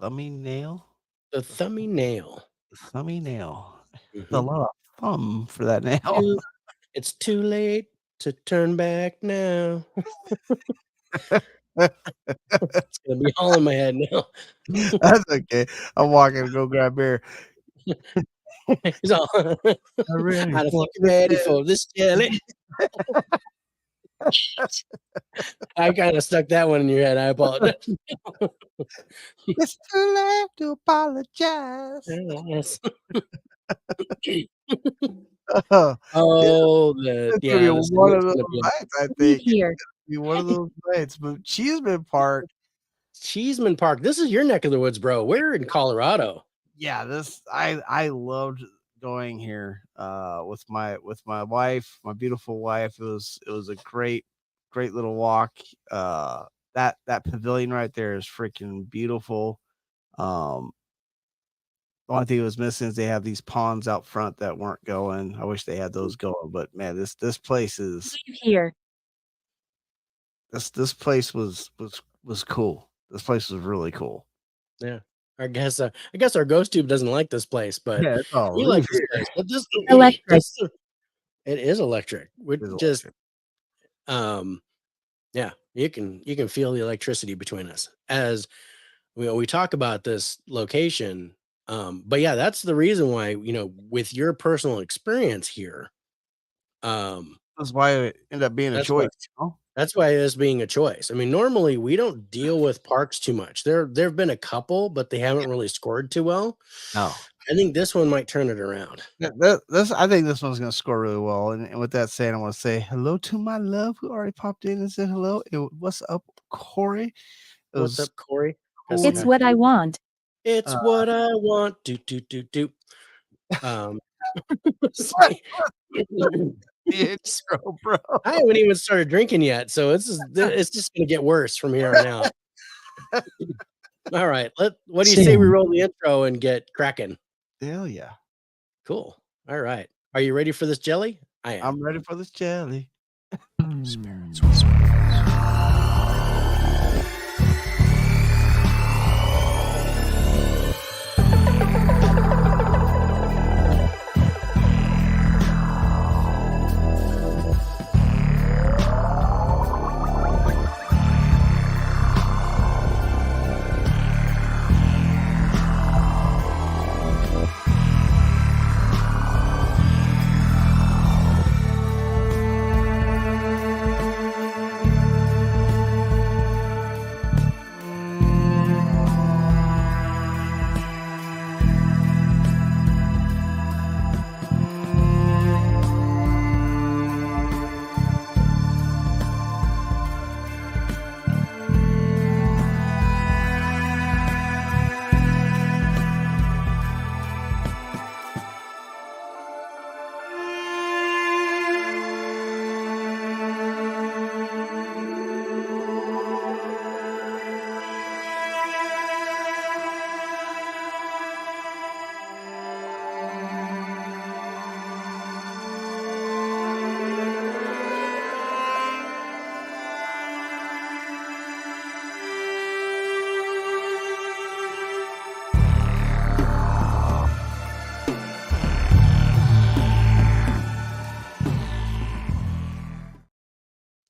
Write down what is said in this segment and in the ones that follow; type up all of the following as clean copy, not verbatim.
thumbnail. The thummy nail. The thumbnail. It's a Mhm. lot of thumb for that nail. Too It's too late to turn back now. It's gonna be all in my head now. That's okay. I'm walking to go grab beer. He's all I'm ready I don't for think you're the ready test. for this jelly. I kinda stuck that one in your head, I apologize. It's too late to apologize. Yes. Uh, yeah, Oh, it's gonna be yeah, the one of segment's those gonna be nights, I Leave think. It's here. gonna be one of those nights, but Cheeseman Park, Cheeseman Park. This is your neck of the woods, bro. We're in Colorado. yeah, this I loved going here, with my wife, my beautiful wife. It was a great little walk. That pavilion right there is freaking beautiful. Um, the only thing it was missing is they have these ponds out front that weren't going. I wish they had those going, but man, this place is Leave here. this place was cool. This place was really cool. Yeah. I guess our ghost tube doesn't like this place, but Yeah, it's all we leave like this here. place. But this Electric. this it is electric. We It's just electric. um yeah, you can feel the electricity between us as we talk about this location. But yeah, that's the reason why, with your personal experience here, um, That's why it ended up being a that's why choice, you know? that's why this being a choice. I mean, normally we don't deal with parks too much. There have been a couple, but they haven't really scored too well. No. I think this one might turn it around. This I think this one's gonna score really well. And with that said, I want to say hello to my love who already popped in and said hello. What's up, Corey? It What's was up, Corey? cool. It's what I want. It's Uh, what I want. Do do do do. Um, what the intro, bro? I haven't even started drinking yet, so it's just gonna get worse from here on out. All right, what do you say we Sam. roll the intro and get cracking? Hell yeah. Cool. All right. Are you ready for this jelly? I am. I'm ready for this jelly. Spirits whisper.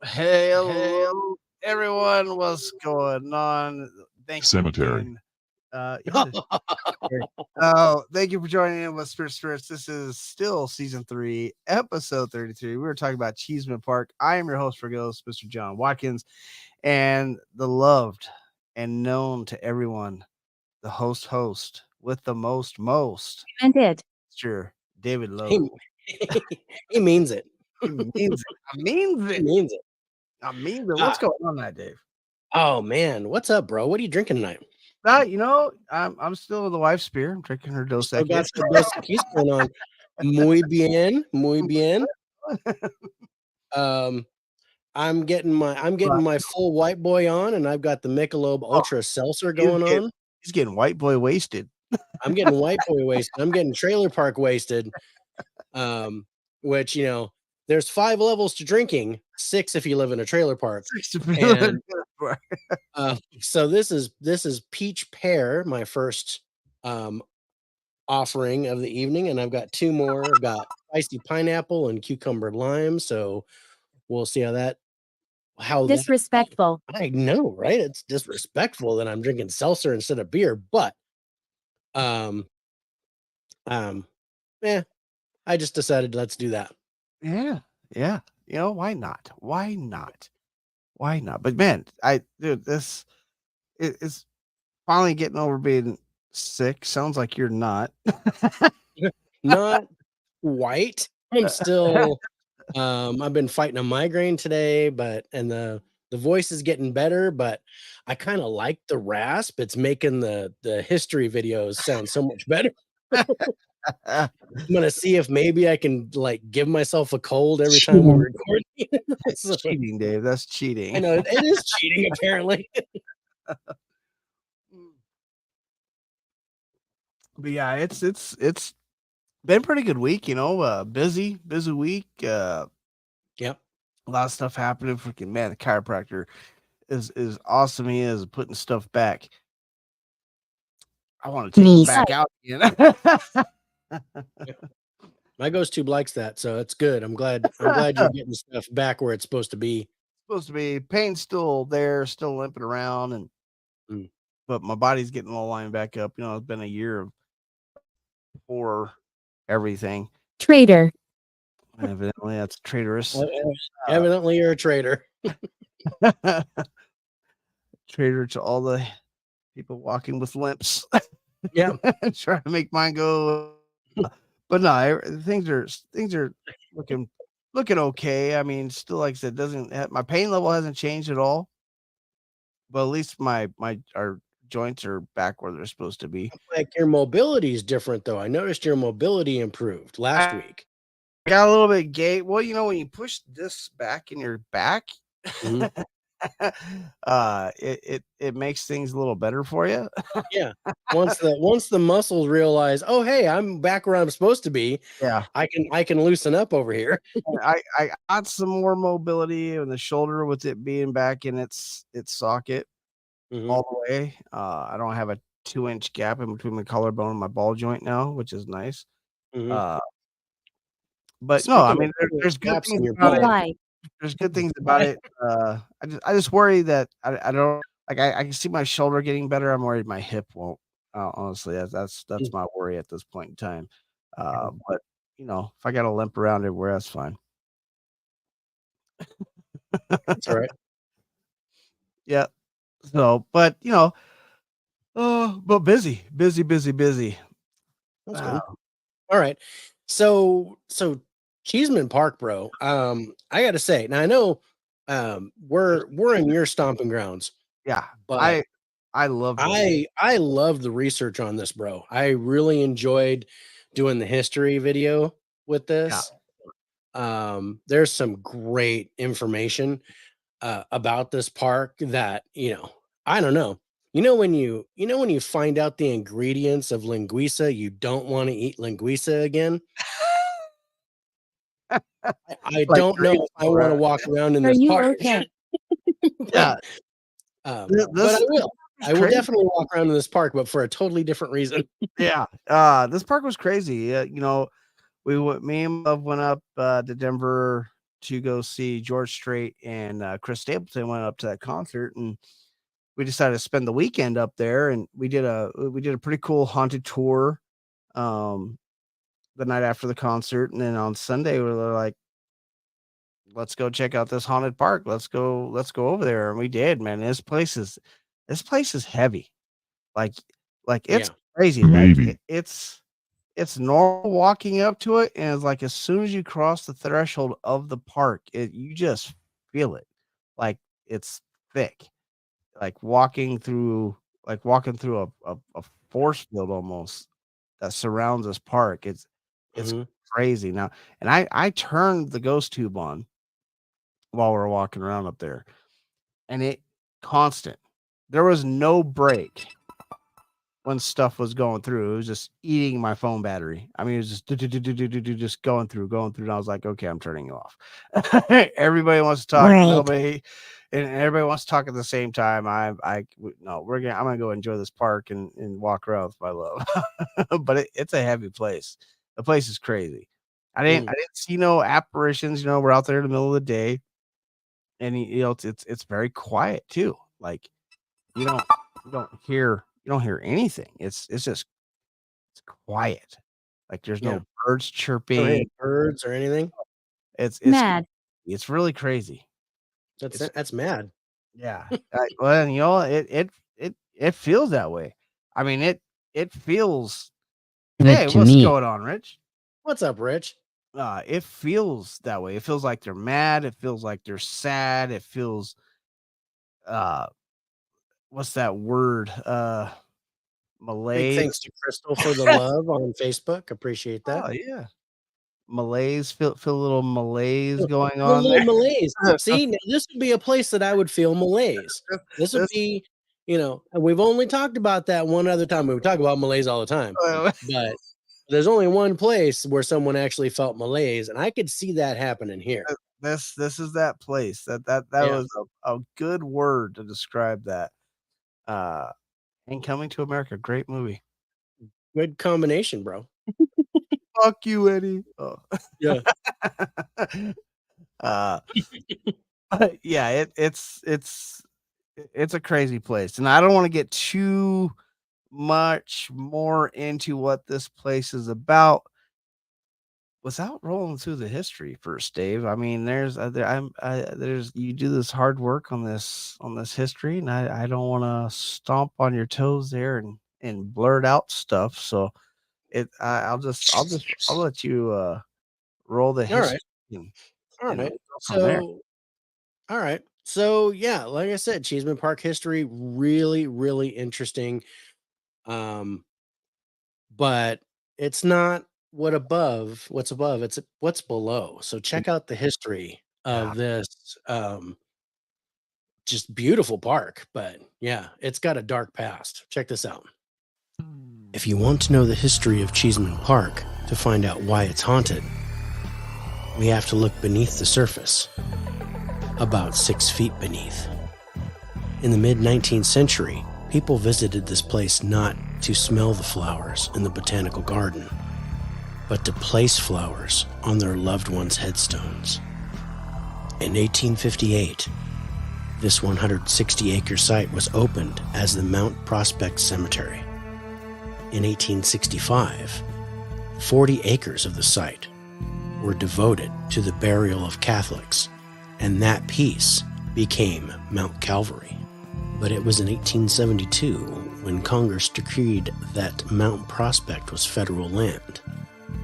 Hey, hello, everyone. What's going on? Thank you for Cemetery. being, yeah, thank you for joining in with Spirit Spirits. This is still season 3, episode 33. We were talking about Cheeseman Park. I am your host for Ghost, Mr. John Watkins, and the loved and known to everyone, the host with the most, And it. Mr. David He, Lowe. he means it. He means it. I means He it. means it. I mean it. What's going on that, Dave? Oh man, what's up, bro? What are you drinking tonight? I'm still with the wife's beer. I'm drinking her Dos Still got Equis. the Dos Equis going on. Muy bien, muy bien. Um, I'm getting my full white boy on, and I've got the Michelob Ultra Seltzer going on. He's getting white boy wasted. I'm getting white boy wasted. I'm getting trailer park wasted. Which there's 5 levels to drinking, 6 if you live in a trailer park. And So this is peach pear, my first offering of the evening, and I've got two more. I've got spicy pineapple and cucumber lime. So we'll see how that. Disrespectful. I know, right? It's disrespectful that I'm drinking seltzer instead of beer, but um yeah, I just decided let's do that. Yeah, yeah. Why not? Why not? Why not? But man, dude, this is finally getting over being sick. Sounds like you're not. Not quite. I'm still I've been fighting a migraine today, and the voice is getting better, but I kind of like the rasp. It's making the history videos sound so much better. I'm gonna see if maybe I can like give myself a cold every time we record. That's cheating, Dave. That's cheating. I know it is cheating, apparently. But yeah, it's been a pretty good week, busy week. Yep. A lot of stuff happening. Freaking man, the chiropractor is awesome. He is putting stuff back. I want to take it back out again. My ghost tube likes that, so it's good. I'm glad you're getting stuff back where it's supposed to be. Supposed to be. Pain's still there, still limping around, but my body's getting all lined back up. It's been a year of poor everything. Traitor. Evidently, that's traitorous. Evidently, you're a traitor. Traitor to all the people walking with limps. Yeah, trying to make mine go. But no, things are looking okay. I mean, still, like I said, my pain level hasn't changed at all. But at least our joints are back where they're supposed to be. like your mobility is different, though. I noticed your mobility improved last week. I got a little bit gait. Well, when you push this back in your back, it makes things a little better for you. Yeah. Once the muscles realize, oh hey, I'm back where I'm supposed to be. Yeah, I can loosen up over here. I got some more mobility in the shoulder with it being back in its socket all the way. I don't have a 2-inch gap in between my collarbone and my ball joint now, which is nice. But no, I mean, there's good things about it. There's good things about it. I just worry that I don't like. I can see my shoulder getting better. I'm worried my hip won't. Honestly, that's my worry at this point in time. But if I got to limp around everywhere, that's fine. That's all right. Yeah. So, but but busy. That's good. All right. So Cheeseman Park, bro. I gotta say, now I know we're in your stomping grounds. Yeah, but I love I love the research on this, bro. I really enjoyed doing the history video with this. There's some great information about this park that I don't know. When you find out the ingredients of linguiça, you don't want to eat linguiça again. I don't know if I want to walk around in this park. Okay? Yeah. But I will definitely walk around in this park, but for a totally different reason. Yeah. This park was crazy. Me and Love went up to Denver to go see George Strait, and Chris Stapleton went up to that concert, and we decided to spend the weekend up there, and we did a pretty cool haunted tour the night after the concert, and then on Sunday we were like, let's go check out this haunted park. Let's go over there. And we did, man. This place is heavy. Like it's crazy. Like, it's normal walking up to it, and it's like as soon as you cross the threshold of the park, you just feel it. Like it's thick. Like walking through a force field almost that surrounds this park. It's crazy now. And I turned the ghost tube on while we were walking around up there, and it constant. There was no break when stuff was going through. It was just eating my phone battery. I mean, it was just going through. And I was like, okay, I'm turning it off. Everybody wants to talk. and everybody wants to talk at the same time. No, I'm gonna go enjoy this park and walk around with my love. But it's a heavy place. The place is crazy. I didn't see no apparitions. We're out there in the middle of the day, and it's very quiet too. Like you don't you don't hear anything. It's just it's quiet. Like there's Yeah. no birds Don't hear chirping. birds or anything. It's Mad. it's really crazy. That's mad. Yeah. Well, it feels that way. I mean, it feels. Hey, to what's me. going on, Rich? What's up, Rich? It feels that way. It feels like they're mad. It feels like they're sad. It feels. What's that word? Big Malaise. thanks to Crystal for the love on Facebook. Appreciate that. Oh yeah, malaise. Feel a little malaise Feel going a on little there. malaise. See, now this would be a place that I would feel malaise. This would be, and we've only talked about that one other time. We talk about malaise all the time, but there's only one place where someone actually felt malaise, and I could see that happening here. This is that place. That Yeah. was a good word to describe that. And Coming to America, great movie. Good combination, bro. Fuck you, Eddie. Oh. Yeah. Yeah, it's a crazy place, and I don't want to get too much more into what this place is about without rolling through the history first, Dave. I mean, there's you do this hard work on this history, and I don't want to stomp on your toes there and blurt out stuff. So I'll let you roll the All history. right. All and right. go from there. All right. So yeah, like I said, Cheeseman Park history, really, really interesting. But it's not what's above, it's what's below. So check out the history of this just beautiful park. But yeah, it's got a dark past. Check this out. If you want to know the history of Cheeseman Park to find out why it's haunted, we have to look beneath the surface, about 6 feet beneath. In the mid-19th century, people visited this place not to smell the flowers in the botanical garden, but to place flowers on their loved ones' headstones. In 1858, this 160-acre site was opened as the Mount Prospect Cemetery. In 1865, 40 acres of the site were devoted to the burial of Catholics, and that piece became Mount Calvary. But it was in 1872 when Congress decreed that Mount Prospect was federal land,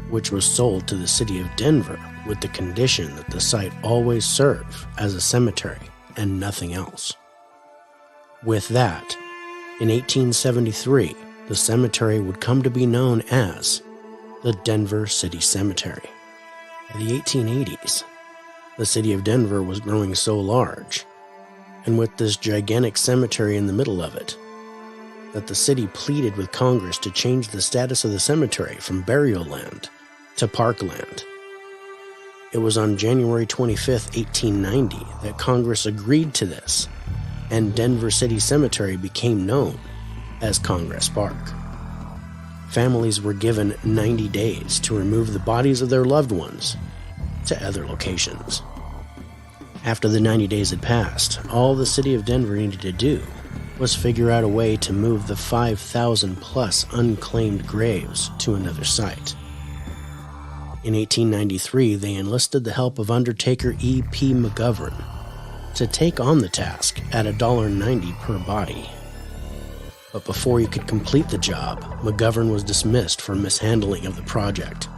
which was sold to the city of Denver with the condition that the site always serve as a cemetery and nothing else. With that, in 1873, the cemetery would come to be known as the Denver City Cemetery. In the 1880s, the city of Denver was growing so large, and with this gigantic cemetery in the middle of it, that the city pleaded with Congress to change the status of the cemetery from burial land to parkland. It was on January 25, 1890, that Congress agreed to this, and Denver City Cemetery became known as Congress Park. Families were given 90 days to remove the bodies of their loved ones to other locations. After the 90 days had passed, all the city of Denver needed to do was figure out a way to move the 5,000 plus unclaimed graves to another site. In 1893, they enlisted the help of undertaker E.P. McGovern to take on the task at $1.90 per body. But before he could complete the job, McGovern was dismissed for mishandling of the project.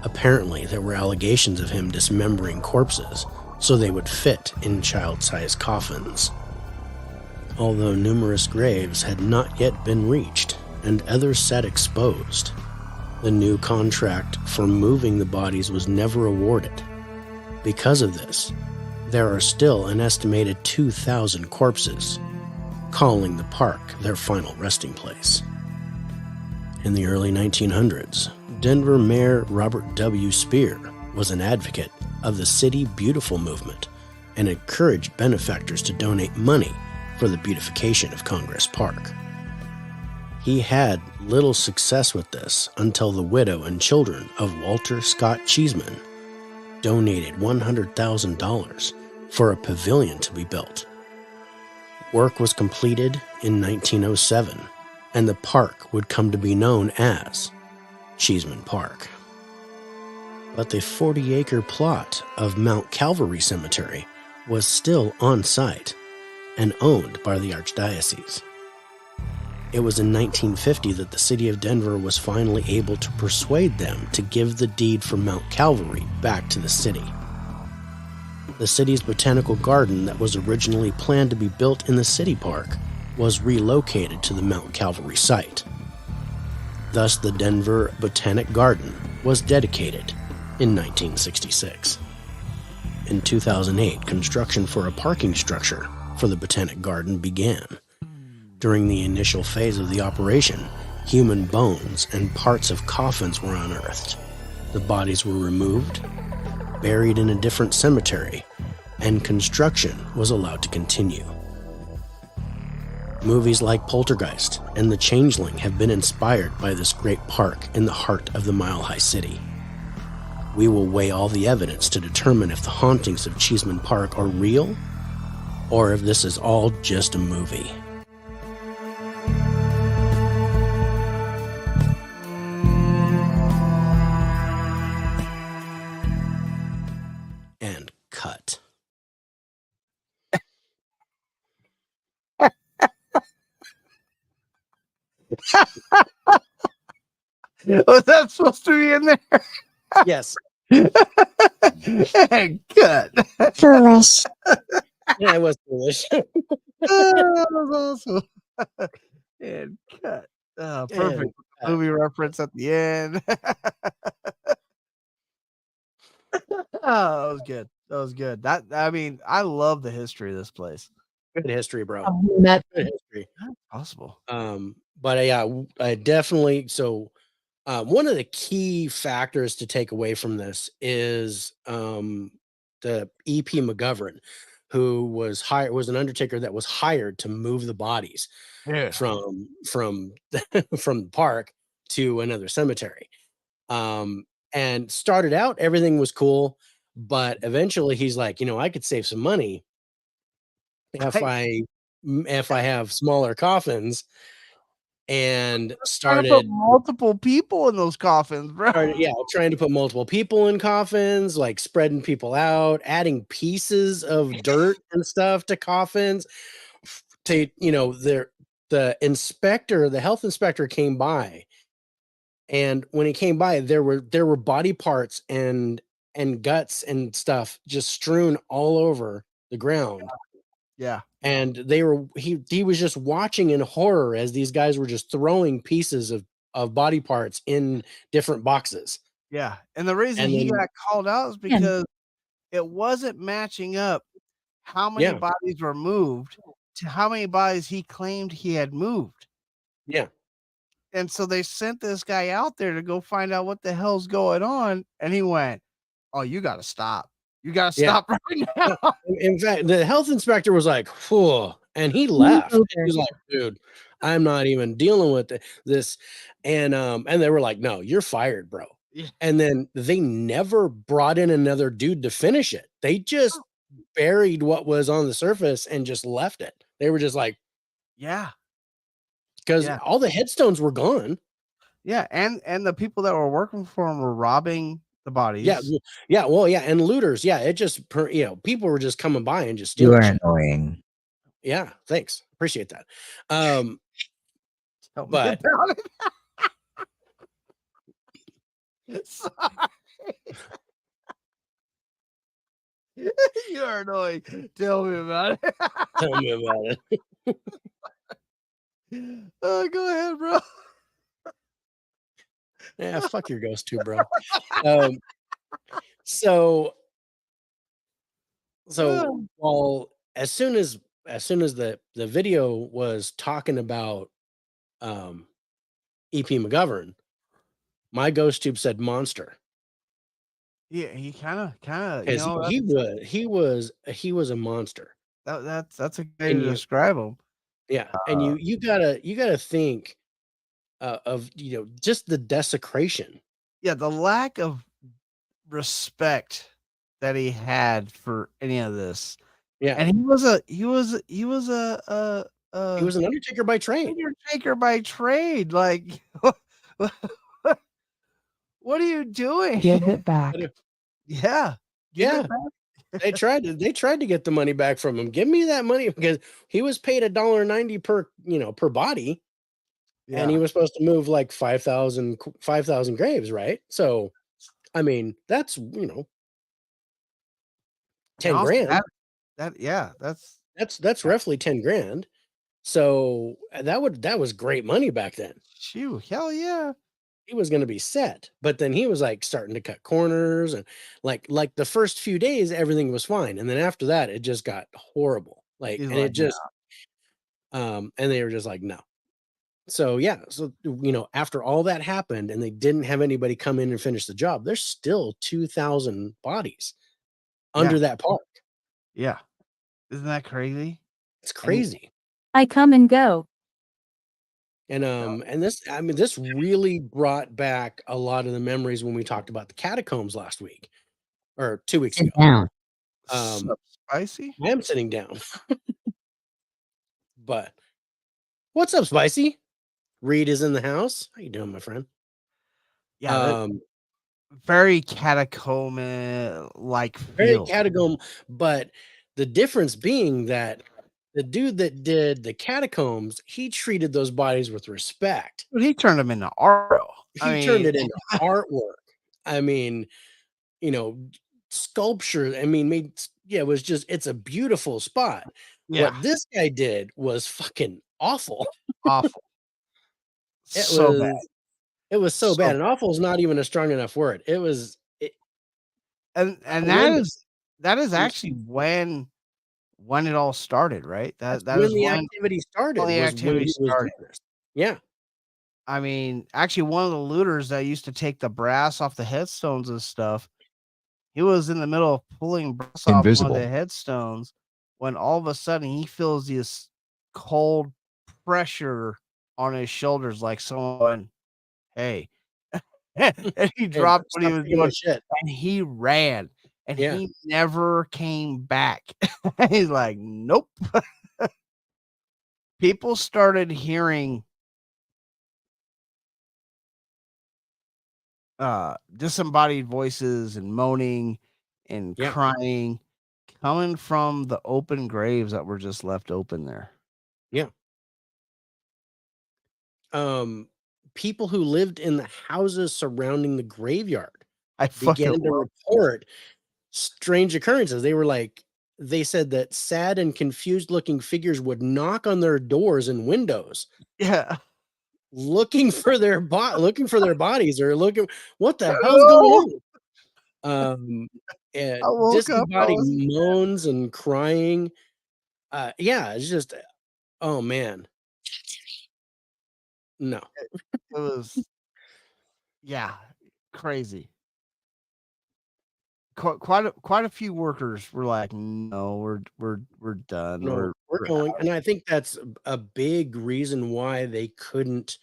Apparently, there were allegations of him dismembering corpses so they would fit in child-sized coffins. Although numerous graves had not yet been reached and others sat exposed, the new contract for moving the bodies was never awarded. Because of this, there are still an estimated 2,000 corpses, calling the park their final resting place. In the early 1900s, Denver Mayor Robert W. Speer was an advocate of the City Beautiful movement and encouraged benefactors to donate money for the beautification of Congress Park. He had little success with this until the widow and children of Walter Scott Cheeseman donated $100,000 for a pavilion to be built. Work was completed in 1907, and the park would come to be known as Cheeseman Park. But the 40-acre plot of Mount Calvary Cemetery was still on site and owned by the Archdiocese. It was in 1950 that the city of Denver was finally able to persuade them to give the deed for Mount Calvary back to the city. The city's botanical garden that was originally planned to be built in the city park was relocated to the Mount Calvary site. Thus, the Denver Botanic Garden was dedicated in 1966. In 2008, construction for a parking structure for the Botanic Garden began. During the initial phase of the operation, human bones and parts of coffins were unearthed. The bodies were removed, buried in a different cemetery, and construction was allowed to continue. Movies like Poltergeist and The Changeling have been inspired by this great park in the heart of the Mile High City. We will weigh all the evidence to determine if the hauntings of Cheeseman Park are real or if this is all just a movie. And cut. Was that supposed to be in there? Yes. Good. Foolish. Yeah, it was foolish. That was awesome. And cut. Perfect. And Movie reference at the end. Oh, that was good. That was good. I mean, I love the history of this place. good history, bro. Met Good history. Possible. But yeah, I definitely. So, one of the key factors to take away from this is the E.P. McGovern, who was hired, was an undertaker that was hired to move the bodies Yeah. from from the park to another cemetery. And started out, everything was cool, but eventually he's like, I could save some money if I have smaller coffins, and Trying to put multiple people in those coffins, bro. trying to put multiple people in coffins, like spreading people out, adding pieces of dirt and stuff to coffins. The health inspector came by, and when he came by, there were body parts and guts and stuff just strewn all over the ground. Yeah. And he was just watching in horror as these guys were just throwing pieces of body parts in different boxes. Yeah. And the reason And he then, got called out is because it wasn't matching up how many Yeah. bodies were moved to how many bodies he claimed he had moved. yeah, And so they sent this guy out there to go find out what the hell's going on. And he went, "Oh, you got to stop. You got to Yeah. stop right now." in fact, the health inspector was like, "Whew," and he left. He's like, "Dude, I'm not even dealing with this." And they were like, "No, you're fired, bro." Yeah. And then they never brought in another dude to finish it. They just buried what was on the surface and just left it. They were just like, Yeah. because Yeah. all the headstones were gone. Yeah. And the people that were working for him were robbing the bodies. And looters. Yeah, it just people were just coming by and just You stealing are shit. annoying. Yeah, thanks. Appreciate that. Tell me but- about it. Sorry. You are annoying. Tell me about it. Tell me about it. Go ahead, bro. Yeah, fuck your ghost too, bro. So while as soon as the video was talking about E.P. McGovern, my ghost tube said monster. Yeah, he kind of, because he was a monster. that's a good And to describe him. yeah, and you gotta think of just the desecration. Yeah, the lack of respect that he had for any of this. Yeah, And he a was an undertaker by trade. undertaker by trade. Like, what are you doing? Give it back. But Yeah, give yeah, it back. they tried to get the money back from him. Give me that money because he was paid $1.90 per body, and he Yeah, was supposed to move like 5,000 graves, right? So I mean, that's and 10 also grand. yeah, That's yeah, roughly 10 grand. So that was great money back then. shoo, hell yeah, He was going to be set, but then he was like starting to cut corners, and like the first few days everything was fine, and then after that it just got horrible. Like, he's and it like, no, just and they were just like, no. So yeah, so after all that happened and they didn't have anybody come in and finish the job, there's still 2,000 bodies yeah, under that park. yeah, isn't that crazy? It's And he, crazy. I come and go. And this, I mean, this really brought back a lot of the memories when we talked about the catacombs last week or 2 weeks ago. Sit down. Um, so spicy. I am sitting down, but what's up, Spicy? Reed is in the house. How you doing, my friend? Yeah, that Um, very catacomb like Very feel. catacomb, but the difference being that the dude that did the catacombs, he treated those bodies with respect. But he turned him into art. I He turned mean, it into artwork. I mean, you know, sculpture. I mean, yeah, it was just it's a beautiful spot. yeah, What this guy did was fucking awful. awful, It so bad, was it was so so bad, and bad. awful is not even a strong enough word. It was And horrendous. that is It was actually when it all started, right? That's That when is the when activity started, the was when activity he was started. doing this. Yeah, I mean, actually, one of the looters that used to take the brass off the headstones and stuff, he was in the middle of pulling brass off one of the Invisible. headstones when all of a sudden he feels this cold pressure on his shoulders, like someone, hey, and he and dropped what he stop was taking doing a shit. and he ran and Yeah. he never came back. He's like, nope. People started hearing disembodied voices and moaning and Yeah. crying coming from the open graves that were just left open there. Yeah. People who lived in the houses surrounding the graveyard I fucking began to love. report strange occurrences. They said that sad and confused looking figures would knock on their doors and windows Yeah. looking for their bodies, or looking, what the hell's going Hello. on? Um, I woke up. I Disembodied was. moans and crying. Yeah, it's just, oh man, no. It was. Yeah, crazy. Quite a few workers were like, no, we're done. No, we're We're going, out. and I think that's a big reason why they couldn't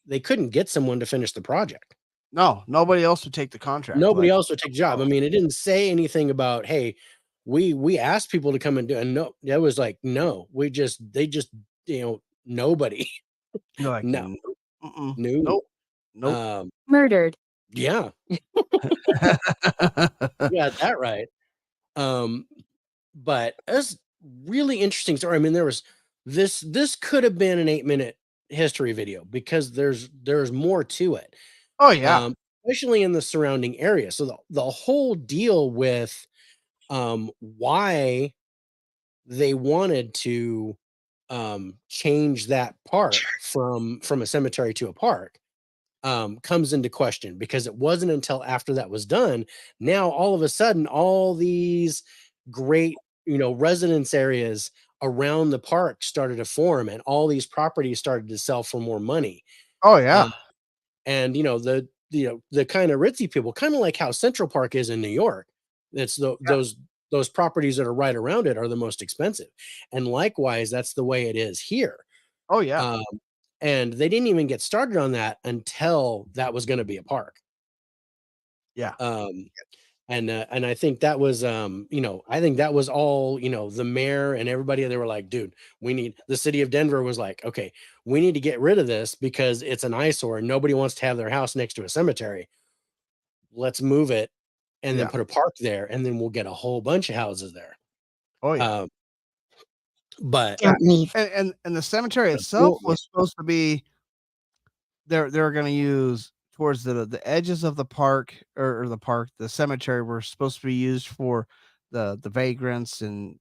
get someone to finish the project. No, nobody else would take the contract. Nobody Like, else would take the job. I oh, mean, it didn't say anything about, hey, we asked people to come and do, and no, it was like, no, they just, nobody. you're like, No, "Nope, mm-mm, no. nope, nope." Murdered. Yeah, you got that right. Um, but it's really interesting story. I mean, there was this could have been an 8-minute history video because there's more to it. Oh yeah. Especially in the surrounding area. So the whole deal with why they wanted to change that park from a cemetery to a park comes into question, because it wasn't until after that was done, now all of a sudden all these great residence areas around the park started to form, and all these properties started to sell for more money. Oh um, yeah. and the kind of ritzy people, kind of like how Central Park is in New York. It's Yeah. those properties that are right around it are the most expensive, and likewise, that's the way it is here. Oh yeah. Um, and they didn't even get started on that until that was going to be a park. Yeah. Um, and I think that was I think that was all, the mayor and everybody, they were like, dude, the city of Denver was like, okay, we need to get rid of this because it's an eyesore and nobody wants to have their house next to a cemetery. Let's move it and then Yeah. put a park there, and then we'll get a whole bunch of houses there. Oh yeah. Um, but Yeah. And the cemetery itself Well, was supposed to be they're going to use towards the edges of the park or the cemetery were supposed to be used for the vagrants and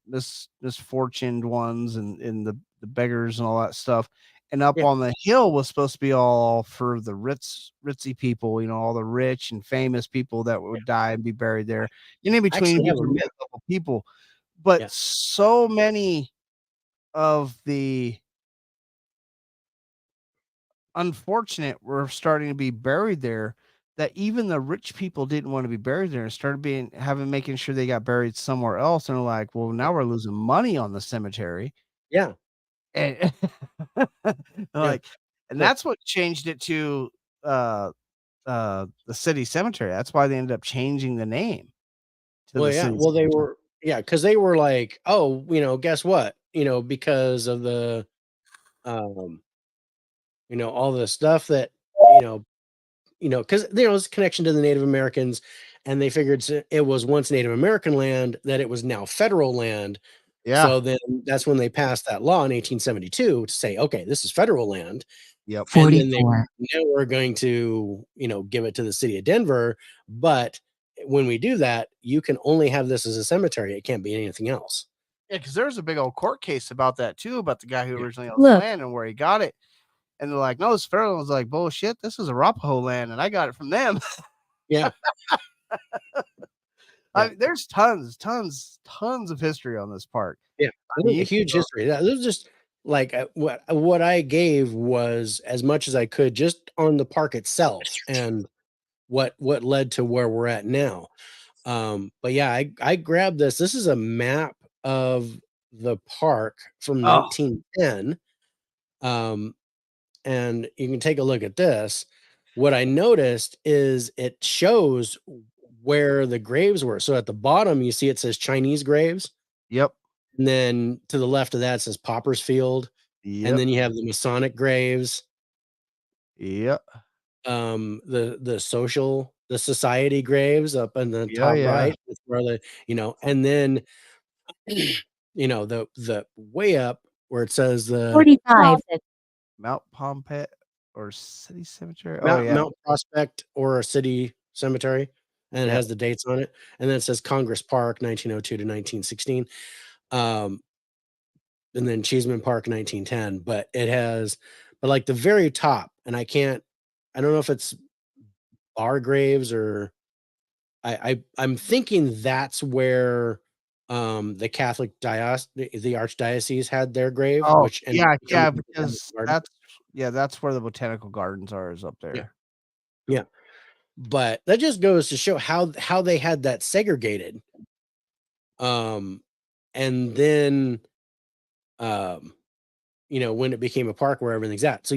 misfortuned ones and the beggars and all that stuff. And up yeah, on the hill was supposed to be all for the ritzy people, all the rich and famous people that would die and be buried there. And in I between actually be have a the map. mid-level people. But Yeah, so many of the unfortunate were starting to be buried there that even the rich people didn't want to be buried there and started making sure they got buried somewhere else. And they're like, well, now we're losing money on the cemetery. yeah, And yeah. like, and Well, that's what changed it to uh the city cemetery. That's why they ended up changing the name to the yeah. city Well, they cemetery. were, yeah, because they were like, oh, guess what? Because of the um, all the stuff that because it's connection to the Native Americans, and they figured it was once Native American land, that it was now federal land. Yeah. So then that's when they passed that law in 1872 to say, okay, this is federal land. Yep. And then they 44. now we're going to, give it to the city of Denver. But when we do that, you can only have this as a cemetery. It can't be anything else. Yeah, because there's a big old court case about that too, about the guy who Yeah. originally owned the Look, land and where he got it. And they're like, no, this federal was like, bullshit. This is Arapaho land, and I got it from them. Yeah. Yeah. There's tons of history on this park. Yeah. I It mean, was a you can huge go, history. That was just like what I gave was as much as I could just on the park itself and what led to where we're at now. But yeah, I grabbed this. This is a map of the park from oh, 1910. Um, and you can take a look at this. What I noticed is it shows where the graves were. So at the bottom, you see it says Chinese graves. yep, And then to the left of that says Pauper's Field. And yep, then you have the Masonic graves, yep, the society graves up in the yeah, top yeah, right. That's where and then the way up where it says the 45. Mount Pompet or City Cemetery. Oh yeah, Mount Prospect or a city cemetery, and it yeah. has the dates on it, and then it says Congress Park, 1902 to 1916, um, and then Cheeseman Park, 1910. But like the very top, and I don't know if it's bar graves or I'm thinking that's where the Catholic the archdiocese had their grave, Oh which ended yeah, up becoming yeah, the Botanical because Garden. that's where the botanical gardens are is up Yeah, there. yeah. But that just goes to show how they had that segregated. Um, and then um, when it became a park where everything's at. So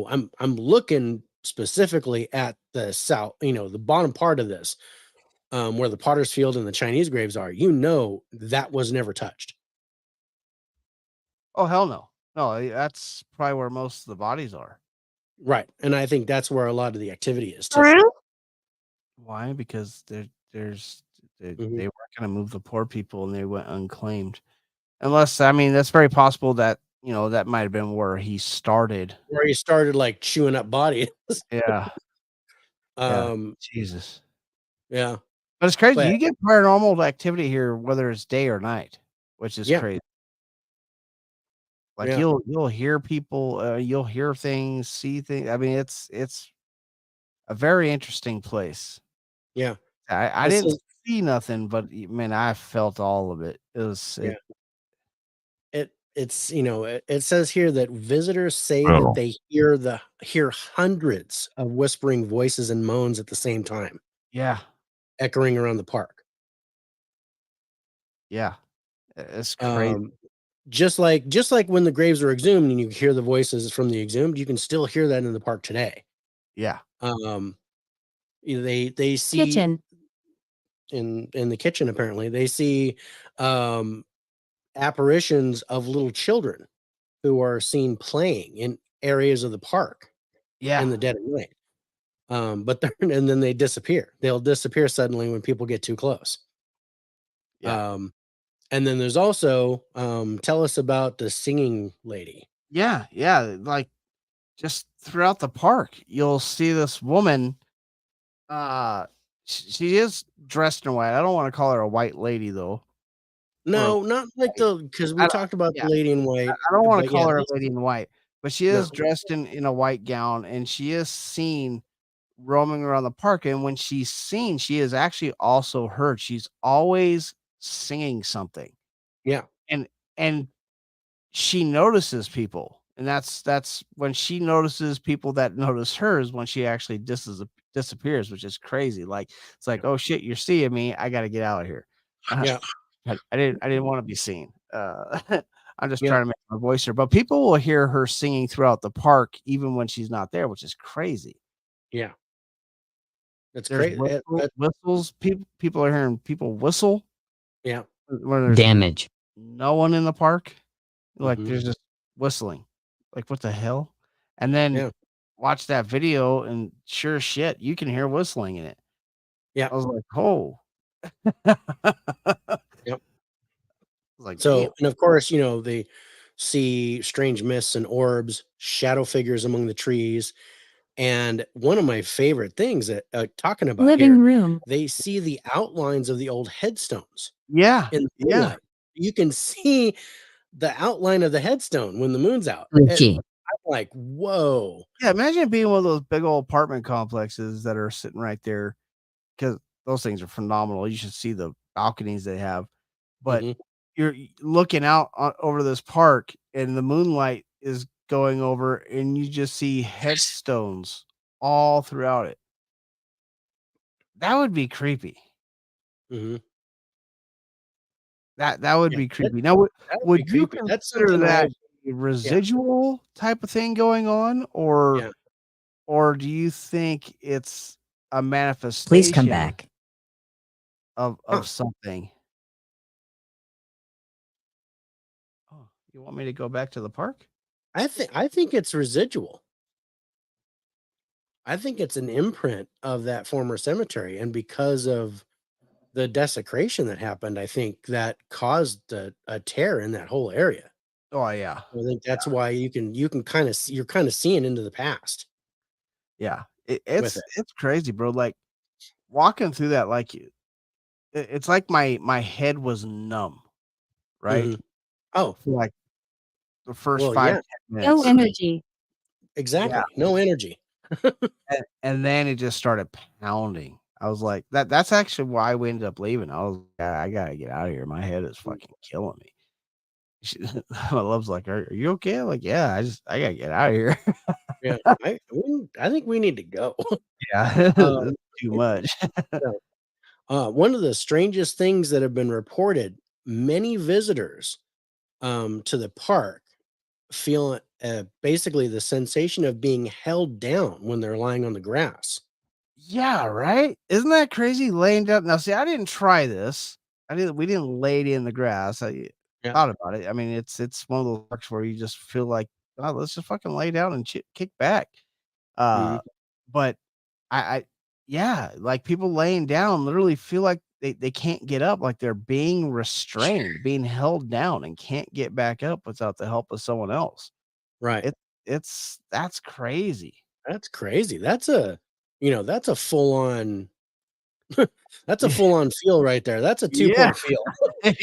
I'm looking specifically at the south, the bottom part of this, where the Potter's Field and the Chinese graves are. That was never touched. Oh hell no, no, that's probably where most of the bodies are. Right. And I think that's where a lot of the activity is too. Why? Because Mhm. they weren't going to move the poor people and they went unclaimed. Unless, I mean, that's very possible that, that might have been where he started. Where he started like chewing up bodies. Yeah. Yeah. um, Jesus. yeah. But it's crazy. But You get paranormal activity here, whether it's day or night, which is yeah, crazy. Like yeah, you'll hear people, you'll hear things, see things. I mean, it's a very interesting place. yeah. I This didn't is see nothing, but man, I felt all of it. It was yeah. it, it's it says here that visitors say that Oh, they hear hundreds of whispering voices and moans at the same time, Yeah. echoing around the park. Yeah. It's crazy. Um, just like when the graves are exhumed and you hear the voices from the exhumed, you can still hear that in the park today. Yeah. Um, they see kitchen, in the kitchen, apparently they see um apparitions of little children who are seen playing in areas of the park Yeah. in the dead of night. But and then they disappear. They'll disappear suddenly when people get too close. Yeah. And then there's also tell us about the singing lady. Yeah. Yeah. Like just throughout the park, you'll see this woman. She is dressed in white. I don't want to call her a white lady though. Or No, not like because we I, talked about yeah, the lady in I white, don't want to but yeah, call her a lady in white, but she is no, dressed in a white gown, and she is seen roaming around the park. And when she's seen, she is actually also heard. She's always singing something, yeah, and and she notices people, and that's when she notices people that notice her is when she actually disappears, which is crazy. Like it's like, yeah, oh shit, you're seeing me. I got to get out of here. yeah, I didn't want to be seen. I'm just yeah, trying to make my voice heard. But people will hear her singing throughout the park even when she's not there, which is crazy. yeah. That's There's crazy. whistles. People are hearing people whistle Yeah. when there's Damage. no one in the park. Like Mhm. there's just whistling. Like what the hell? And then Yeah. watch that video, and sure as shit, you can hear whistling in it. Yeah. I was like, oh. I Yep. was like, damn. So, and of course, they see strange mists and orbs, shadow figures among the trees. And one of my favorite things that talking about living here, room, they see the outlines of the old headstones Yeah. in the Yeah. moonlight. You can see the outline of the headstone when the moon's out. Glitchy. I'm like, whoa. Yeah. Imagine being one of those big old apartment complexes that are sitting right there, because those things are phenomenal. You should see the balconies they have. But Hmm. you're looking out over this park, and the moonlight is going over, and you just see headstones all throughout it. That would be creepy. Hmm. That would Yeah, be that, creepy. Now, that would be would you creepy. That's consider something that a yeah, residual type of thing going on, yeah. or do you think it's a Please come manifestation back. of Huh. something? Oh, you want me to go back to the park? I think it's residual. I think it's an imprint of that former cemetery, and because of the desecration that happened, I think that caused a tear in that whole area. Oh yeah, I think that's why you can kind of you're kind of seeing into the past yeah. with it. It's crazy, bro. Like walking through that, like it's like my head was numb, right? Mhm. Oh, For like the first well, five yeah, 10 no minutes. energy, Yeah, exactly. No energy. and then it just started pounding. I was like, that's actually why we ended up leaving. I was like, I gotta get out of here. My head is fucking killing me. She, my love's like, are you okay? I'm like, yeah, I gotta get out of here. Yeah, I think we need to go. Yeah, Um, it's too much. so, one of the strangest things that have been reported, many visitors to the park feel basically the sensation of being held down when they're lying on the grass. Yeah, right? Isn't that crazy laying down? Now, see, I didn't try this. We didn't lay it in the grass. I Yeah. thought about it. I mean, it's one of those parks where you just feel like, oh, let's just fucking lay down and kick back. Mhm. Uh, but I yeah, like people laying down literally feel like they can't get up, like they're being restrained, being held down, and can't get back up without the help of someone else. Right. It that's crazy. That's crazy. That's a full on that's a full on feel right there. That's a Yeah. 2 point feel.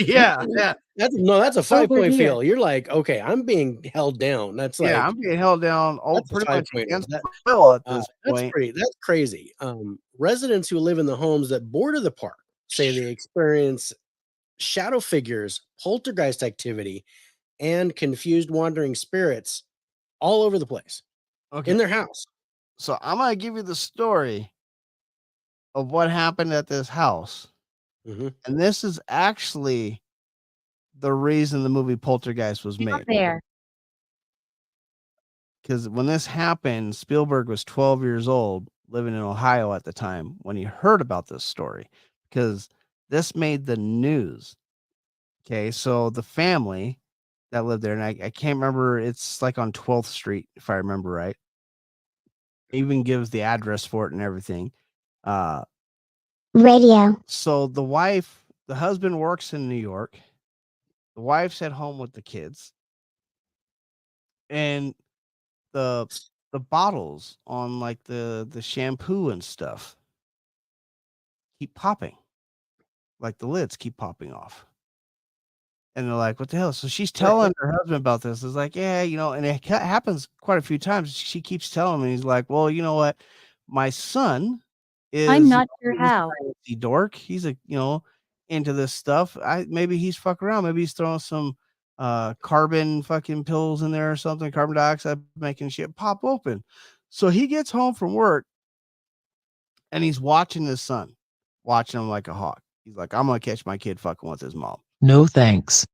Yeah, yeah. That's a over 5 point here, feel. You're like, okay, I'm being held down. Yeah, I'm being held down, That's a pretty much 5 pointer. against my will at Uh, this point. that's crazy. Residents who live in the homes that border the park say they experience shadow figures, poltergeist activity, and confused wandering spirits all over the place Okay. in their house. So I'm gonna give you the story of what happened at this house. Mm-hmm. And this is actually the reason the movie Poltergeist was Out made. there. Because when this happened, Spielberg was 12 years old, living in Ohio at the time, when he heard about this story, because this made the news. Okay, so the family that lived there, and I can't remember, it's like on 12th Street, if I remember right. Even gives the address for it and everything. Radio. So the husband works in New York. The wife's at home with the kids. And the bottles on like the shampoo and stuff keep popping. Like the lids keep popping off. And they're like, "What the hell?" So she's telling her husband about this. It's like, "Yeah, and it happens quite a few times." She keeps telling him, and he's like, "Well, you know what? My son is I'm not sure he's a how. sciencey dork. He's into this stuff. Maybe he's fucking around. Maybe he's throwing some carbon fucking pills in there or something, carbon dioxide, making shit pop open." So he gets home from work and he's watching his son, watching him like a hawk. He's like, "I'm gonna catch my kid fucking with his mom." No thanks.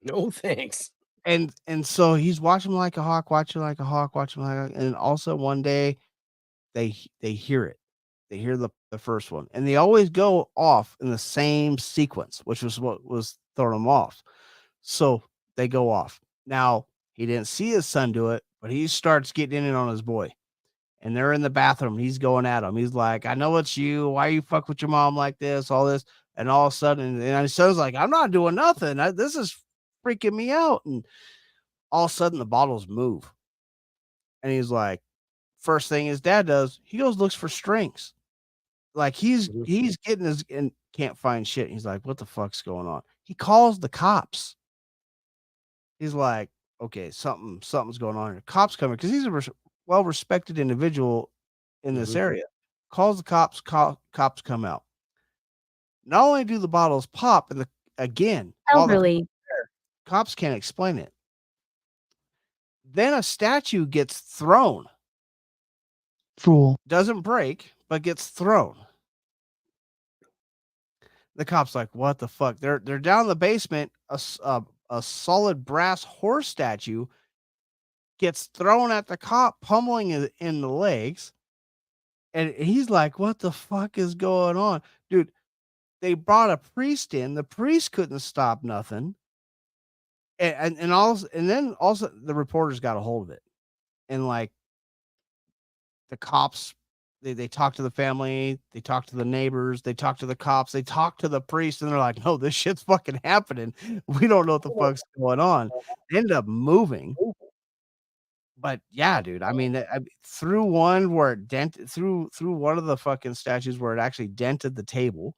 No thanks. And so he's watching him like a hawk, watching like a hawk, watching like and also one day they hear it. They hear the first one. And they always go off in the same sequence, which was what was throwing them off. So they go off. Now he didn't see his son do it, but he starts getting in on his boy. And they're in the bathroom. He's going at him. He's like, "I know it's you. Why you fuck with your mom like this? All this." And all of a sudden, and his son's like, "I'm not doing nothing. This is freaking me out." And all of a sudden, the bottles move. And he's like, first thing his dad does, he goes looks for strings. Like he's getting his and can't find shit. He's like, "What the fuck's going on?" He calls the cops. He's like, "Okay, something's going on here." Cops coming because he's a well-respected individual in this area. Calls the cops. Cops come out. Not only do the bottles pop, and while the Elderly. cops can't explain it. Then a statue gets thrown. Fool. Doesn't break, but gets thrown. The cop's like, "What the fuck?" They're down in the basement. A solid brass horse statue gets thrown at the cop, pummeling it in the legs. And he's like, "What the fuck is going on?" Dude, they brought a priest in. The priest couldn't stop nothing. And then also the reporters got a hold of it. And like the cops, they talk to the family, they talk to the neighbors, they talk to the cops, they talk to the priest, and they're like, "No, this shit's fucking happening. We don't know what the fuck's going on." They end up moving. But yeah, dude, I mean, through one where it dented through one of the fucking statues where it actually dented the table.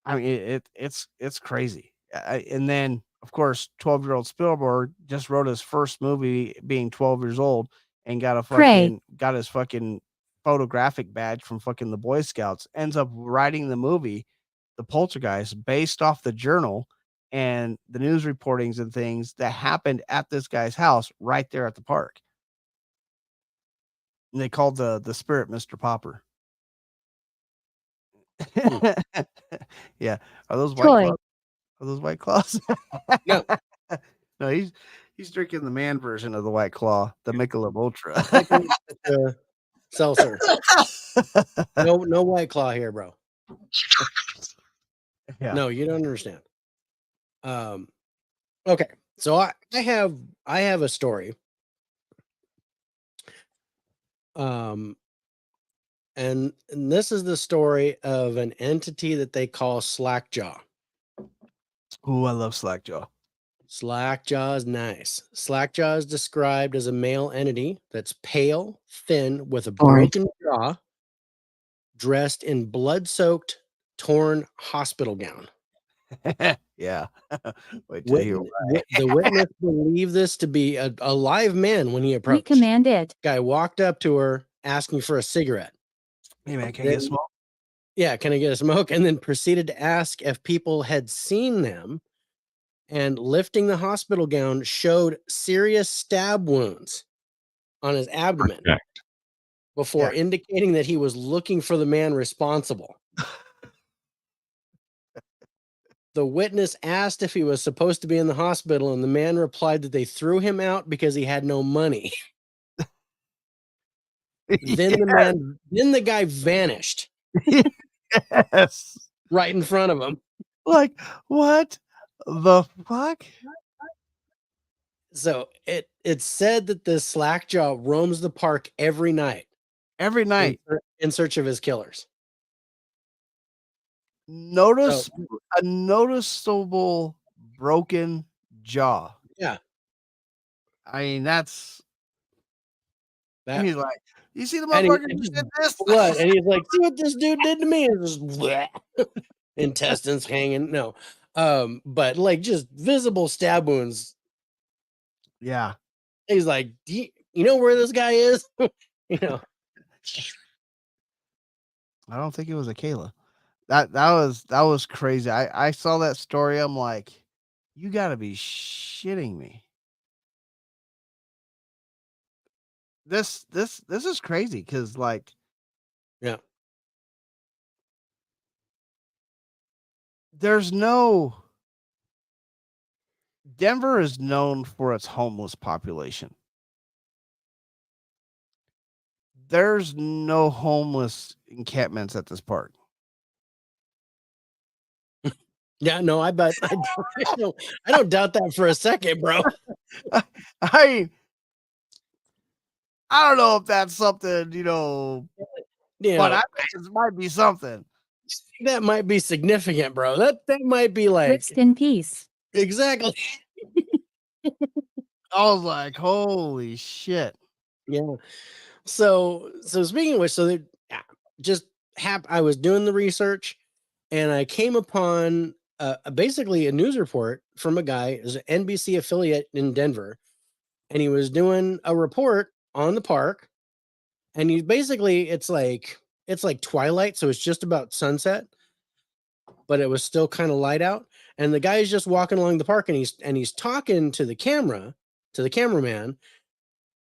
I mean, it's crazy. And then, of course, 12-year-old Spielberg just wrote his first movie being 12 years old and Pray. got his fucking photographic badge from fucking the Boy Scouts. Ends up writing the movie, The Poltergeist, based off the journal and the news reportings and things that happened at this guy's house right there at the park. And they called the spirit Mr. Popper. Yeah. Are those white Toy. claws? Are those White Claws? No. No, he's drinking the man version of the White Claw, the Michelob Ultra. Seltzer. No White Claw here, bro. Yeah. No, you don't understand. Okay. So I have a story. And this is the story of an entity that they call Slackjaw. Ooh, I love Slackjaw. Slackjaw is nice. Slackjaw is described as a male entity that's pale, thin, with a broken jaw, dressed in blood-soaked, torn hospital gown. Yeah. Wait till you The witness believed this to be a live man when he We approached. command it. Guy walked up to her asking for a cigarette. Hey man, can I get a smoke? Yeah, can I get a smoke? And then proceeded to ask if people had seen them and lifting the hospital gown showed serious stab wounds on his abdomen Okay. before indicating that he was looking for the man responsible. The witness asked if he was supposed to be in the hospital, and the man replied that they threw him out because he had no money. Then the guy vanished Yes. right in front of him. Like, what the fuck? So it's said that this slackjaw roams the park every night Every night. in search of his killers. Notice a noticeable broken jaw. Yeah. I mean, that's That, he's like, you see the and motherfucker he who just did this? blood, and he's like, see what this dude did to me? And just bleh, intestines hanging. No. But like just visible stab wounds. Yeah. He's like, you know where this guy is? You know. I don't think it was a Kayla. That was crazy. I saw that story. I'm like, you gotta be shitting me. This is crazy because like Yeah. there's no Denver is known for its homeless population. There's no homeless encampments at this park. Yeah, no, I bet I don't doubt that for a second, bro. I mean, I don't know if that's something, you know, but I think it might be something. That might be significant, bro. That might be like Rest in peace. exactly. I was like, holy shit. Yeah. So speaking of which, so they just I was doing the research and I came upon basically a news report from a guy who's an NBC affiliate in Denver, and he was doing a report on the park, and he basically it's like twilight, so it's just about sunset, but it was still kind of light out, and the guy is just walking along the park, and he's talking to the cameraman,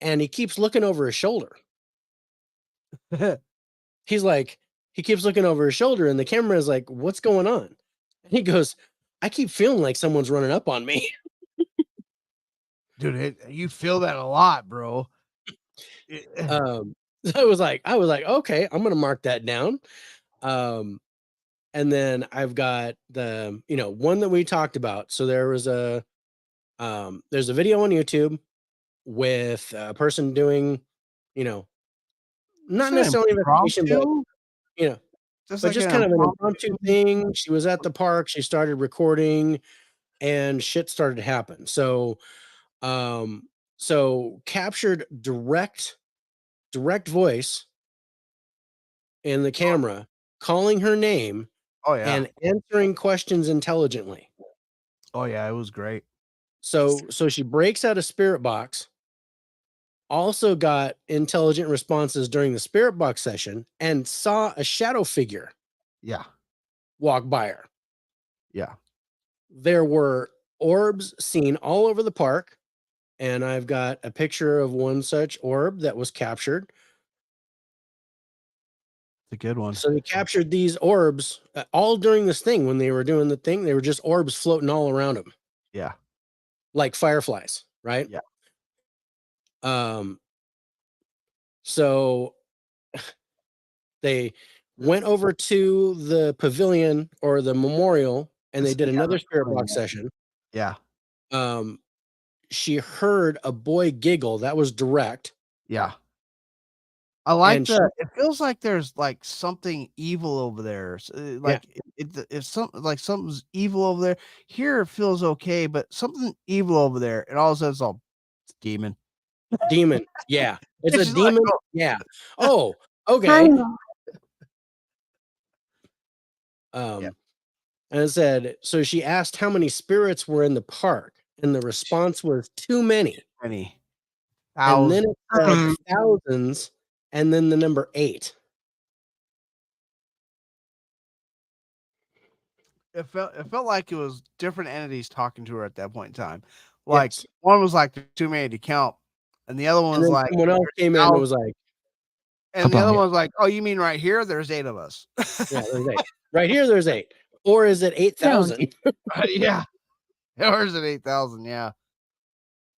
and he keeps looking over his shoulder. He's like, he keeps looking over his shoulder, and the camera is like, what's going on? And he goes, I keep feeling like someone's running up on me. Dude, you feel that a lot, bro. So I was like, okay, I'm gonna mark that down. And then I've got the, one that we talked about. So there's a video on YouTube with a person doing, not necessarily an investigation, but just but like just kind of an impromptu thing. She was at the park, she started recording, and shit started to happen. So captured direct voice in the camera, calling her name, and answering questions intelligently. Oh yeah, it was great. So she breaks out a spirit box, also got intelligent responses during the spirit box session, and saw a shadow figure walk by her. Yeah. There were orbs seen all over the park, and I've got a picture of one such orb that was captured. It's a good one. So they captured these orbs all during this thing. When they were doing the thing, they were just orbs floating all around them. Yeah. Like fireflies, right? Yeah. So they went over to the pavilion or the memorial, and they did another spirit box session. Yeah. She heard a boy giggle. That was direct. Yeah. I like that. It feels like there's like something evil over there. Like if something's evil over there. Here it feels okay, but something evil over there, and all of a sudden it's all demon. Demon. Yeah. It's a demon. Like, yeah. Oh, okay. And it said, so she asked how many spirits were in the park, and the response was too many. And then it said thousands, and then the number 8. it felt like it was different entities talking to her at that point in time. Like Yes. one was like there's too many to count, and the other one And was then like someone else came in and was like, and the other Goodbye. one was like, oh, you mean right here? There's 8 of us. yeah, there's 8. Right here, there's 8. Or is it 8,000? Yeah, there's an 8,000. Yeah,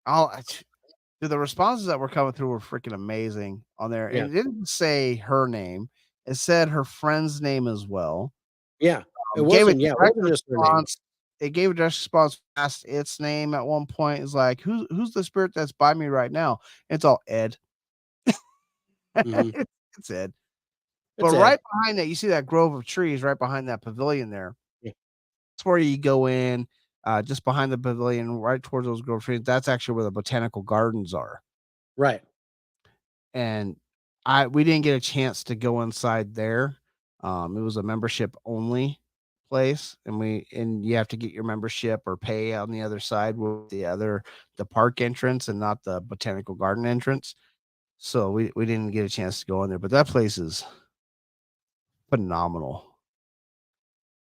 dude, the responses that were coming through were freaking amazing on there, Yeah. and it didn't say her name; it said her friend's name as well. Yeah. It Gave a wasn't, it direct wasn't just her name. response. It gave a direct response, asked its name at one point. It's like, who's the spirit that's by me right now? It's all Ed. Mhm. It's Ed. But It's right Ed. behind that, you see that grove of trees right behind that pavilion there. Yeah. That's where you go in, just behind the pavilion, right towards those grove trees. That's actually where the botanical gardens are. Right. And we didn't get a chance to go inside there. It was a membership only place, and you have to get your membership or pay on the other side with the park entrance and not the botanical garden entrance. So we didn't get a chance to go in there, but that place is phenomenal.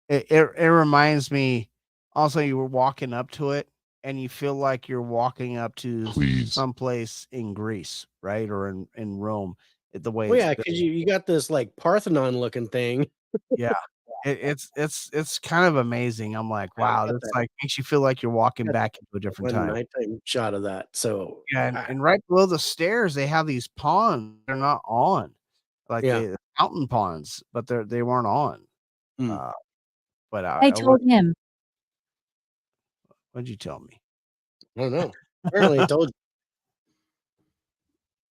It reminds me also you were walking up to it and you feel like you're walking up to Please. someplace in Greece, right? Or in Rome. The way Well, it's yeah, built. because you got this like Parthenon looking thing. Yeah. It's kind of amazing. I'm like, I wow, got that's that, like makes you feel like you're walking got back into a different one time. nighttime shot of that. So, Yeah, and right below the stairs, they have these ponds. They're not on, like yeah. the fountain ponds, but they weren't on. Mm. Uh, but I told him. what'd you tell me? I don't know. Apparently, I told you.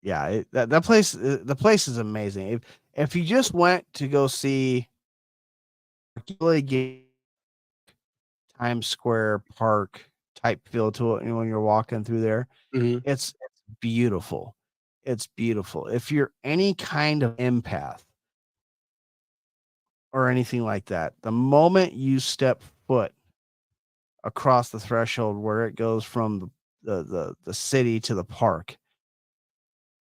Yeah, that place, the place is amazing. If you just went to go see, really get Times Square Park type feel to it, when you're walking through there, Mhm. it's beautiful. It's beautiful. If you're any kind of empath or anything like that, the moment you step foot across the threshold where it goes from the city to the park,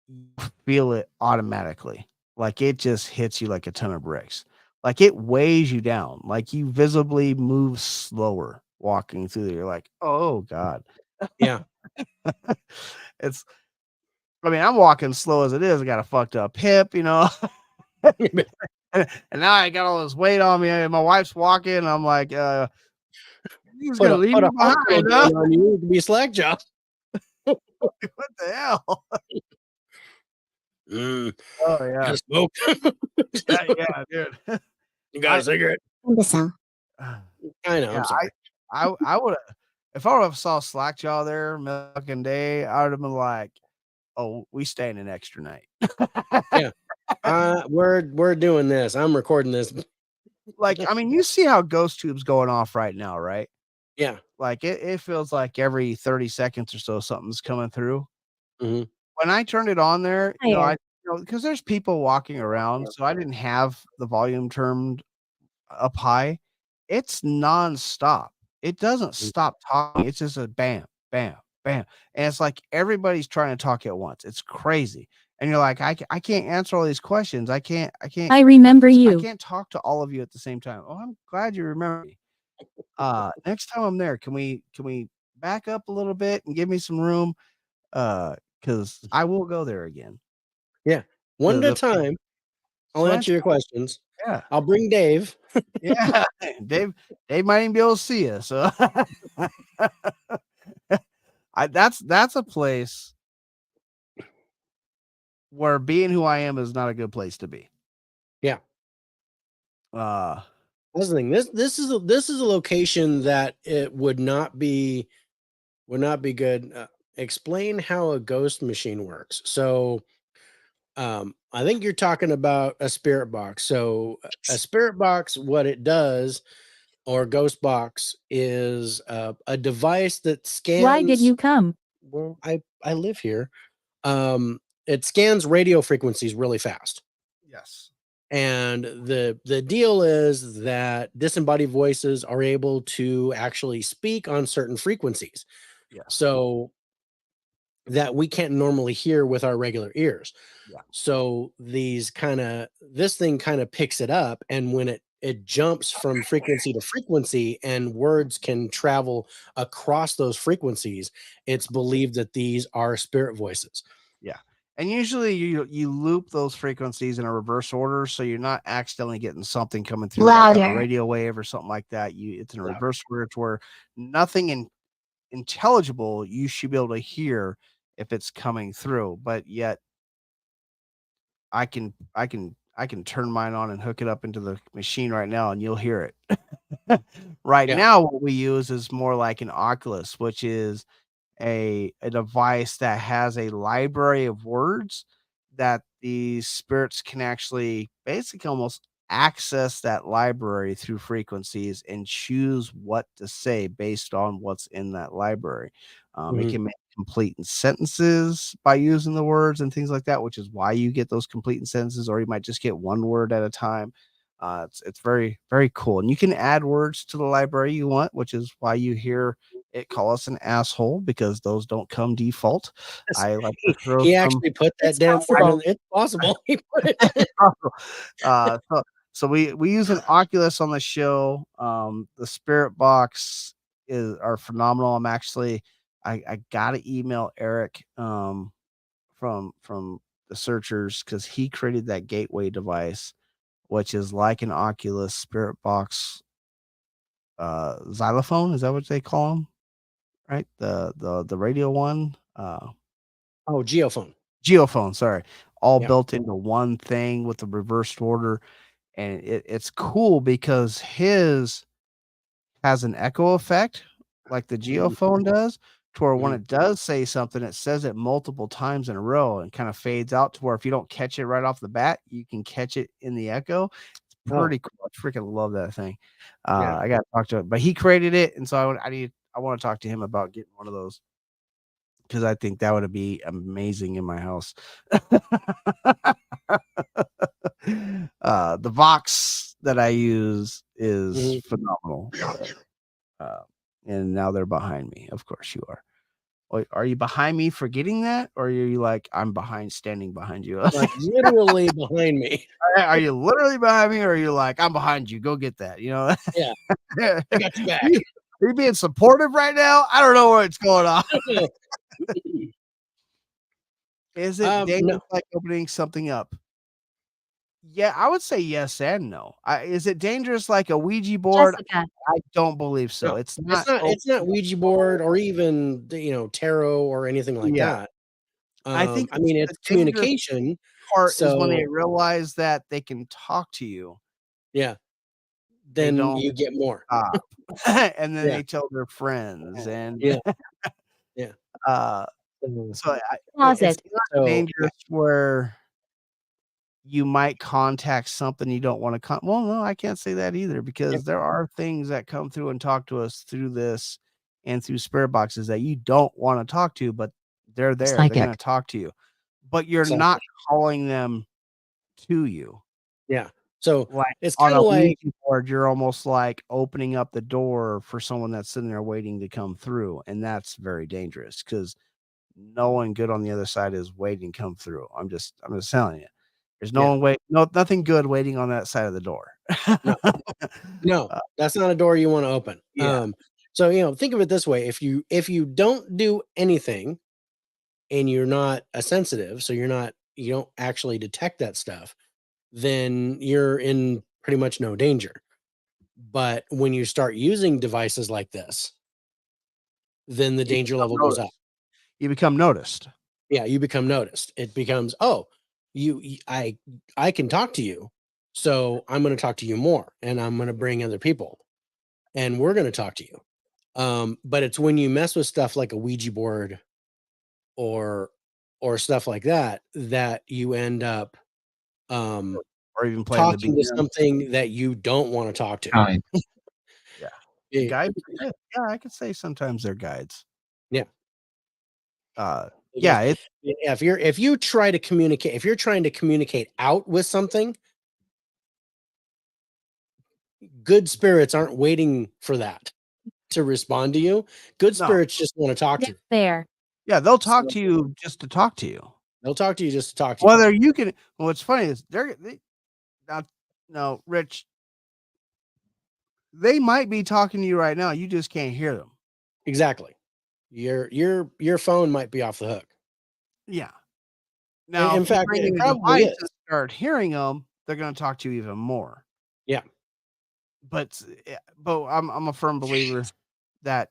you feel it automatically. Like it just hits you like a ton of bricks. Like it weighs you down. Like you visibly move slower walking through there. You're like, oh God. Yeah. It's I mean, I'm walking slow as it is. I got a fucked up hip, and now I got all this weight on me. And my wife's walking. I'm like, he's Put gonna a leave put me a hospital behind, huh? gown on you to be slack jaw. What the hell? Mm, Oh yeah, gotta smoke. yeah, dude. You got I a cigarette? Imbecile. I know. yeah, I'm sorry. I would have if I would have saw Slackjaw there fucking day, I would have been like, oh, we staying an extra night. Yeah. We're doing this. I'm recording this. Like, I mean, you see how Ghost Tube's going off right now, right? Yeah. Like it feels like every 30 seconds or so something's coming through. Hmm. When I turned it on there, Higher. because there's people walking around, so I didn't have the volume turned up high. It's nonstop. It doesn't stop talking. It's just a bam, bam, bam. And it's like everybody's trying to talk at once. It's crazy. And you're like, I can't answer all these questions. I remember I you. can't talk to all of you at the same time. Oh, I'm glad you remember me. Next time I'm there, can we back up a little bit and give me some room? Because I will go there again. Yeah. One at a The time. I'll answer your questions. yeah. I'll bring Dave. Yeah. Dave might even be able to see you. So that's a place where being who I am is not a good place to be. Yeah. Uh That's the thing. This is a location that it would not be good. Explain how a ghost machine works. So, I think you're talking about a spirit box. So, a spirit box, what it does, or ghost box, is a device that Why did scans. you come? Well, I live here. It scans radio frequencies really fast. yes. And the deal is that disembodied voices are able to actually speak on certain frequencies. Yes. So that we can't normally hear with our regular ears. Yeah. So this thing kind of picks it up, and when it it jumps from frequency to frequency, and words can travel across those frequencies. It's believed that these are spirit voices. Yeah. And usually you loop those frequencies in a reverse order, so you're not accidentally getting something coming through like a radio wave or something like that. It's in a reverse order to where nothing intelligible you should be able to hear if it's coming through, but yet I can turn mine on and hook it up into the machine right now and you'll hear it. Right now what we use is more like an Oculus, which is a device that has a library of words that the spirits can actually basically almost access that library through frequencies and choose what to say based on what's in that library. It can make complete sentences by using the words and things like that, which is why you get those complete sentences, or you might just get one word at a time. It's very, very cool. And you can add words to the library you want, which is why you hear it call us an asshole, because those don't come default. I like to throw He some. actually put that damn word in. It's possible. He put it. So we use an Oculus on the show. The Spirit Box are phenomenal. I gotta email Eric from the Searchers, because he created that gateway device, which is like an Oculus Spirit Box xylophone. Is that what they call them? Right? The radio one. Oh, Geophone, sorry. All Yeah. built into one thing with the reversed order. And it's cool because his has an echo effect like the geophone does, to where when it does say something, it says it multiple times in a row and kind of fades out to where if you don't catch it right off the bat, you can catch it in the echo. It's pretty cool. I freaking love that thing. I got to talk to him, but he created it, and so I want to talk to him about getting one of those, because I think that would be amazing in my house. The Vox that I use is phenomenal. And now they're behind me. Of course you are. Are you behind me for getting that? Or are you like, I'm standing behind you? Like literally behind me. Are you literally behind me? Or are you like, I'm behind you, go get that? You know? Yeah. I got you back. Are you being supportive right now? I don't know what's going on. Is it dangerous, like opening something up? Yeah, I would say yes and no. Is it dangerous like a Ouija board? Jessica. I don't believe so. No, It's not. It's not Ouija board or even tarot or anything like that. I think I mean, the it's dangerous communication. part is when they So realize that they can talk to you. yeah, They then don't you get more. stop. And then Yeah. they tell their friends, and Yeah. so Closet. it's not dangerous where you might contact something you don't want to well, no, I can't say that either, because there are things that come through and talk to us through this and through spirit boxes that you don't want to talk to, but they're there. They're going to talk to you, but you're not calling them to you. Yeah. So Like it's on kind a of like Ouija board, you're almost like opening up the door for someone that's sitting there waiting to come through, and that's very dangerous, because no one good on the other side is waiting to come through. I'm just telling you. There's nothing good waiting on that side of the door. No, that's not a door you want to open. Yeah. So think of it this way: if you don't do anything and you're not a sensitive, so you don't actually detect that stuff, then you're in pretty much no danger. But when you start using devices like this, then the danger level goes up. You become noticed. Yeah, you become noticed. It becomes, I can talk to you, so I'm going to talk to you more, and I'm going to bring other people, and we're going to talk to you. But it's when you mess with stuff like a Ouija board or stuff like that that you end up or even playing talking to something that you don't want to talk to. Yeah. Guides? Yeah, I could say sometimes they're guides. Yeah. If you're trying to communicate out with something, good spirits aren't waiting for that to respond to you. Good spirits just want to talk to you. There. Yeah, they'll talk to you just to talk to you. They'll talk to you just to talk to you. Whether you can, what's funny is what's funny is Rich, they might be talking to you right now. You just can't hear them. Exactly. Your phone might be off the hook. Yeah. Now, In if you fact, bring it in a probably device is. and start hearing them, they're going to talk to you even more. Yeah. But I'm a firm believer that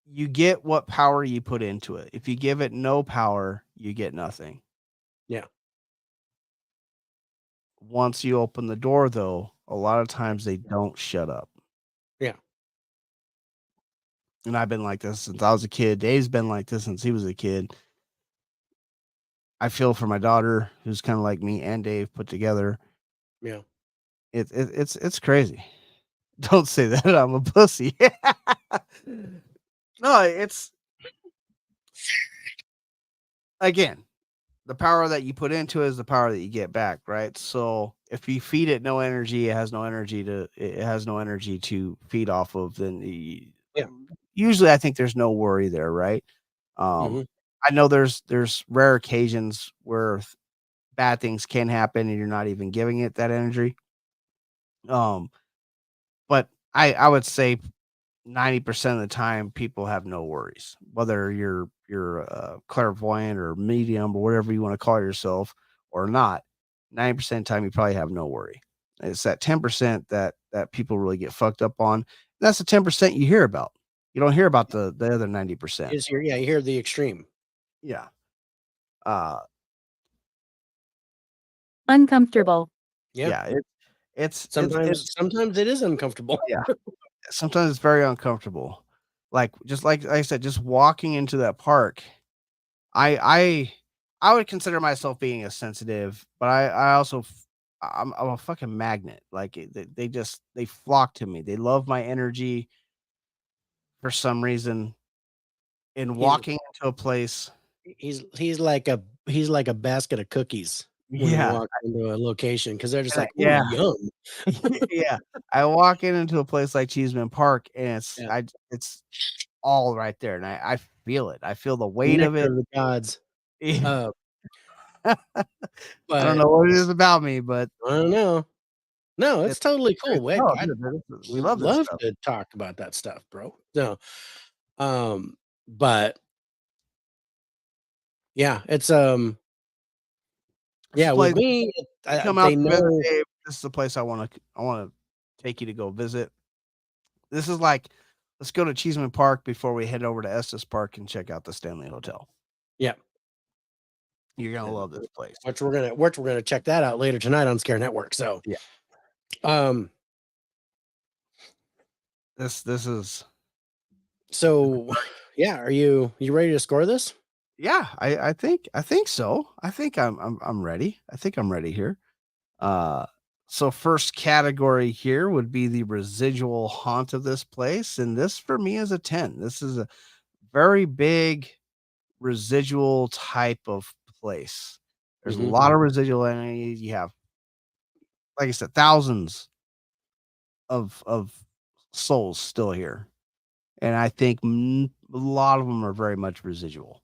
you get what power you put into it. If you give it no power, you get nothing. Yeah. Once you open the door, though, a lot of times they don't shut up. Yeah. And I've been like this since I was a kid. Dave's been like this since he was a kid. I feel for my daughter, who's kind of like me and Dave put together. Yeah. It's crazy. Don't say that I'm a pussy. No, it's again, the power that you put into it is the power that you get back, right? So if you feed it no energy, it has no energy to feed off of, then Yeah. usually I think there's no worry there, right? Mhm. I know there's rare occasions where bad things can happen and you're not even giving it that energy. But I would say 90% of the time people have no worries, whether you're clairvoyant or medium or whatever you want to call yourself or not. 90% of the time you probably have no worry. It's that 10% that people really get fucked up on. That's the 10% you hear about. You don't hear about the other 90%. You hear the extreme. Yeah. Uh Uncomfortable. Yeah. yeah, Sometimes it is uncomfortable. yeah. Sometimes it's very uncomfortable. Like just like I said, just walking into that park, I I I would consider myself being a sensitive, but I also I'm a fucking magnet. Like they flock to me. They love my energy for some reason. In He's walking into a place, he's like a basket of cookies when he yeah, walks into a location because they're just and like, ooh, yeah, yum. yeah. I walk into a place like Cheeseman Park, and Yeah. it's all right there, and I feel it. I feel the weight of Nectar it. of the gods. Uh, I don't but know what it is about me, but I don't know. No, it it's totally cool. Wait, no, I'd we love this love stuff. to talk about that stuff, bro. So, but yeah, it's It's a yeah, with place me, you come out they to visit, know. Dave, this is the place I wanna take you to go visit. This is like, let's go to Cheeseman Park before we head over to Estes Park and check out the Stanley Hotel. Yeah, You're gonna and love this place. we're gonna check that out later tonight on Scare Network. So, Yeah. um, This is so yeah, are you ready to score this? yeah, I think so. I think I'm ready. I think I'm ready here. Uh, so first category here would be the residual haunt of this place, and this for me is a 10. This is a very big residual type of place. There's a Mhm. lot of residual energy. You have, like I said, thousands of souls still here, and I think a lot of them are very much residual.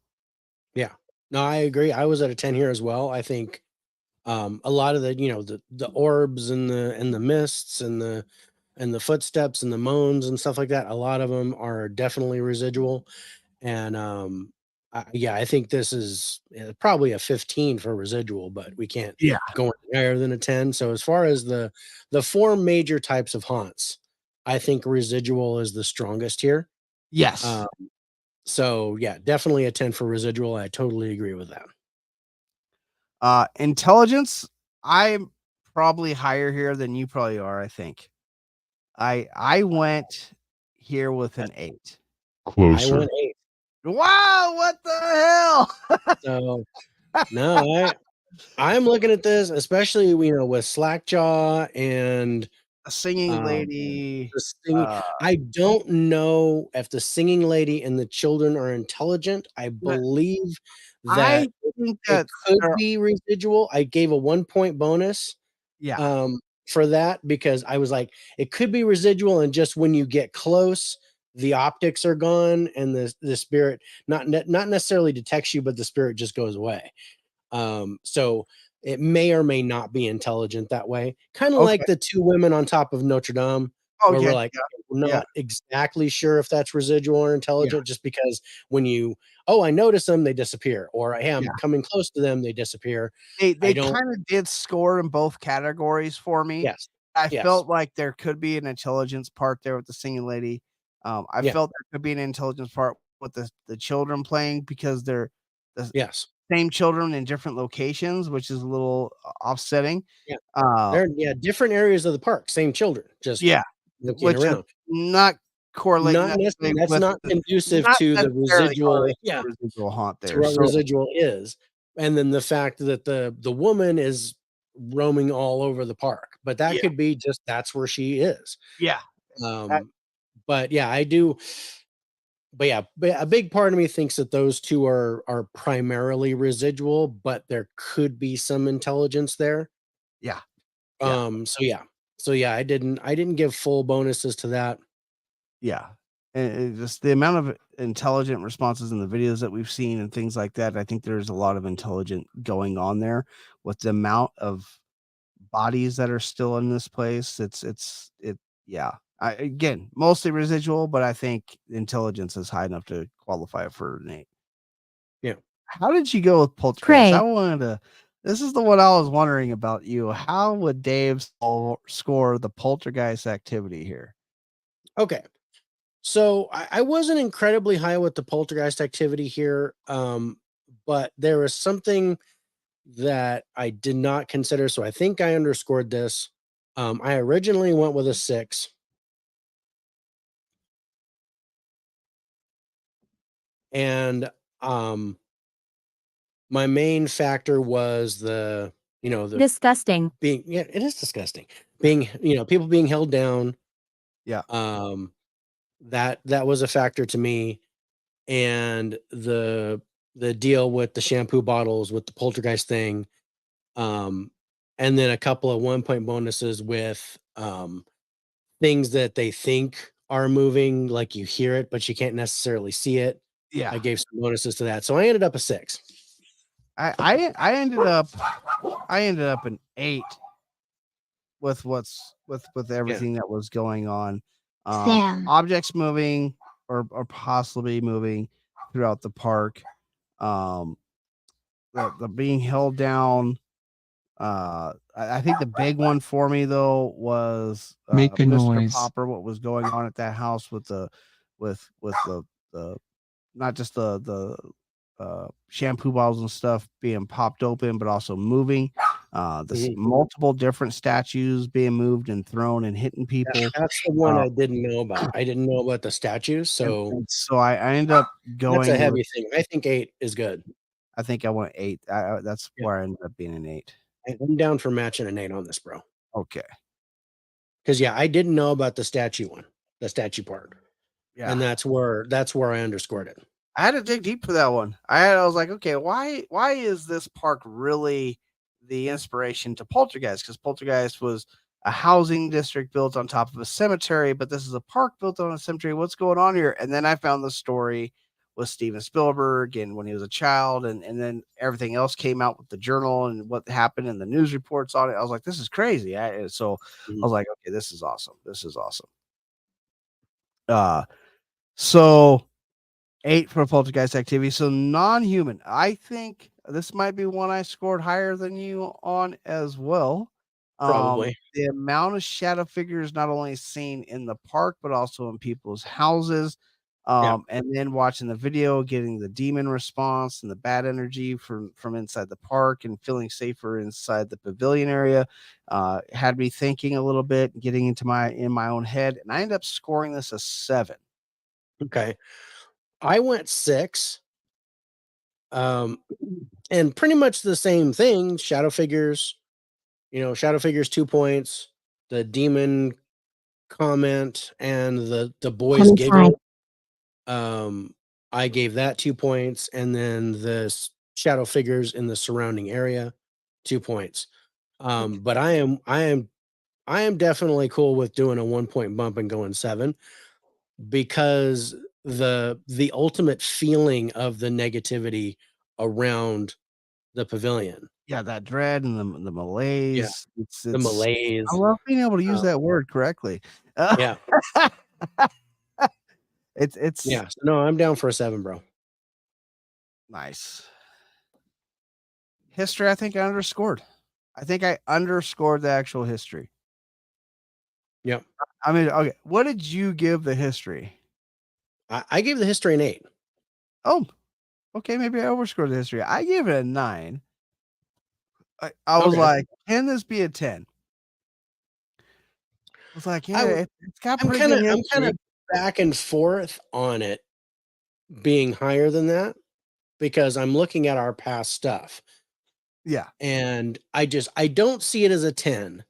Yeah. No, I agree. I was at a 10 here as well. I think a lot of the, the orbs and the mists and the footsteps and the moans and stuff like that, a lot of them are definitely residual. And yeah, I think this is probably a 15 for residual, but we can't Yeah. go any higher than a 10. So as far as the four major types of haunts, I think residual is the strongest here. Yes. Uh, so yeah, definitely a 10 for residual. I totally agree with that. Intelligence, I'm probably higher here than you probably are, I think. I went here with an 8. I went 8. Wow, what the hell? So no, I'm looking at this, especially with Slackjaw and A singing um lady, the singing. I don't know if the singing lady and the children are intelligent. I n believe I that think it that could there be residual. I gave a 1 point bonus yeah. for that because I was like, it could be residual, and just when you get close, the optics are gone and the spirit not necessarily detects you, but the spirit just goes away. So it may or may not be intelligent that way. Kind of Okay. like the two women on top of Notre Dame, where we're Okay. like, Yeah. we're Yeah. not exactly sure if that's residual or Yeah. intelligent, just because when I notice them, they disappear, or hey, I'm Yeah. coming close to them, they disappear. They I don't. kind of did score in both categories for me. Yes. I Yes. felt like there could be an intelligence part there with the singing lady. I Yeah. felt there could be an intelligence part with the children playing because they're the Yes. same children in different locations, which is a little offsetting. Yeah. Uh, They're different areas of the park, same children, just yeah, looking which is around. not correlate necessarily That's with not conducive not to the necessarily residual. correlate to Yeah. the residual haunt To there. what So residual is, and then the fact that the woman is roaming all over the park, but that yeah, could be just that's where she is. yeah, that, Um, but yeah, I do. But a big part of me thinks that those two are primarily residual, but there could be some intelligence there. yeah, yeah. So yeah, I didn't give full bonuses to that. Yeah. And just the amount of intelligent responses in the videos that we've seen and things like that, I think there's a lot of intelligent going on there with the amount of bodies that are still in this place. Yeah. Again, mostly residual, but I think intelligence is high enough to qualify it for an 8. Yeah. How did you go with Poltergeist? Pray. This is the one I was wondering about you. How would Dave score the Poltergeist activity here? Okay. So I wasn't incredibly high with the poltergeist activity here, but there was something that I did not consider. So I think I underscored this. I originally went with a 6, and um, my main factor was the Disgusting. being, yeah, it is disgusting, being, people being held down. Yeah. Um, that was a factor to me, and the deal with the shampoo bottles with the poltergeist thing. Um, and then a couple of 1 point bonuses with things that they think are moving, like you hear it, but you can't necessarily see it. I Yeah. gave some bonuses to that. So I ended up a 6. I ended up an 8 with with Yeah. everything that was going on. Sam. Objects moving or possibly moving throughout the park. Um, the being held down. I think the big one for me though was Make a Mr. noise. Popper. What was going on at that house with the not just the shampoo bottles and stuff being popped open, but also moving. Mhm. Multiple different statues being moved and thrown and hitting people. That's the one Uh, I didn't know about. I didn't know about the statues, so and so I ended up that's a going with. heavy thing. I think 8 is good. I think I went 8. That's Yeah. where I ended up being an 8. I'm down for matching an 8 on this, bro. Okay. Because yeah, I didn't know about the statue one, the statue part. Yeah. And that's where I underscored it. I had to dig deep for that one. I was like, okay, why is this park really the inspiration to Poltergeist? Because Poltergeist was a housing district built on top of a cemetery, but this is a park built on a cemetery. What's going on here? And then I found the story with Steven Spielberg and when he was a child, and then everything else came out with the journal and what happened and the news reports on it. I was like, this is crazy. So I Mhm. was like, okay, this is awesome. This is awesome. So 8 for poltergeist activity. So non-human. I think this might be one I scored higher than you on as well. Probably. The amount of shadow figures not only seen in the park, but also in people's houses. Yeah. And then watching the video, getting the demon response and the bad energy from inside the park and feeling safer inside the pavilion area had me thinking a little bit, getting into my own head, and I ended up scoring this a 7. Okay. I went 6. Um, and pretty much the same thing. Shadow figures 2 points. The demon comment and the boys giggle. I gave that 2 points, and then the shadow figures in the surrounding area 2 points. But I am definitely cool with doing a 1 point bump and going 7, because the ultimate feeling of the negativity around the pavilion. Yeah, that dread and the malaise. The It's malaise. I love being able to use that word correctly. Yeah. It's Yeah. So no, I'm down for a 7, bro. nice. History, I think I underscored. I think I underscored the actual history. Yep. I mean, okay, what did you give the history? I gave the history an 8. Oh, okay, maybe I overscored the history. I gave it a 9. I was Okay. like, can this be a 10? I was like, yeah, it's got I'm pretty kind good of history. back and forth on it being higher than that because I'm looking at our past stuff Yeah. and I don't see it as a 10.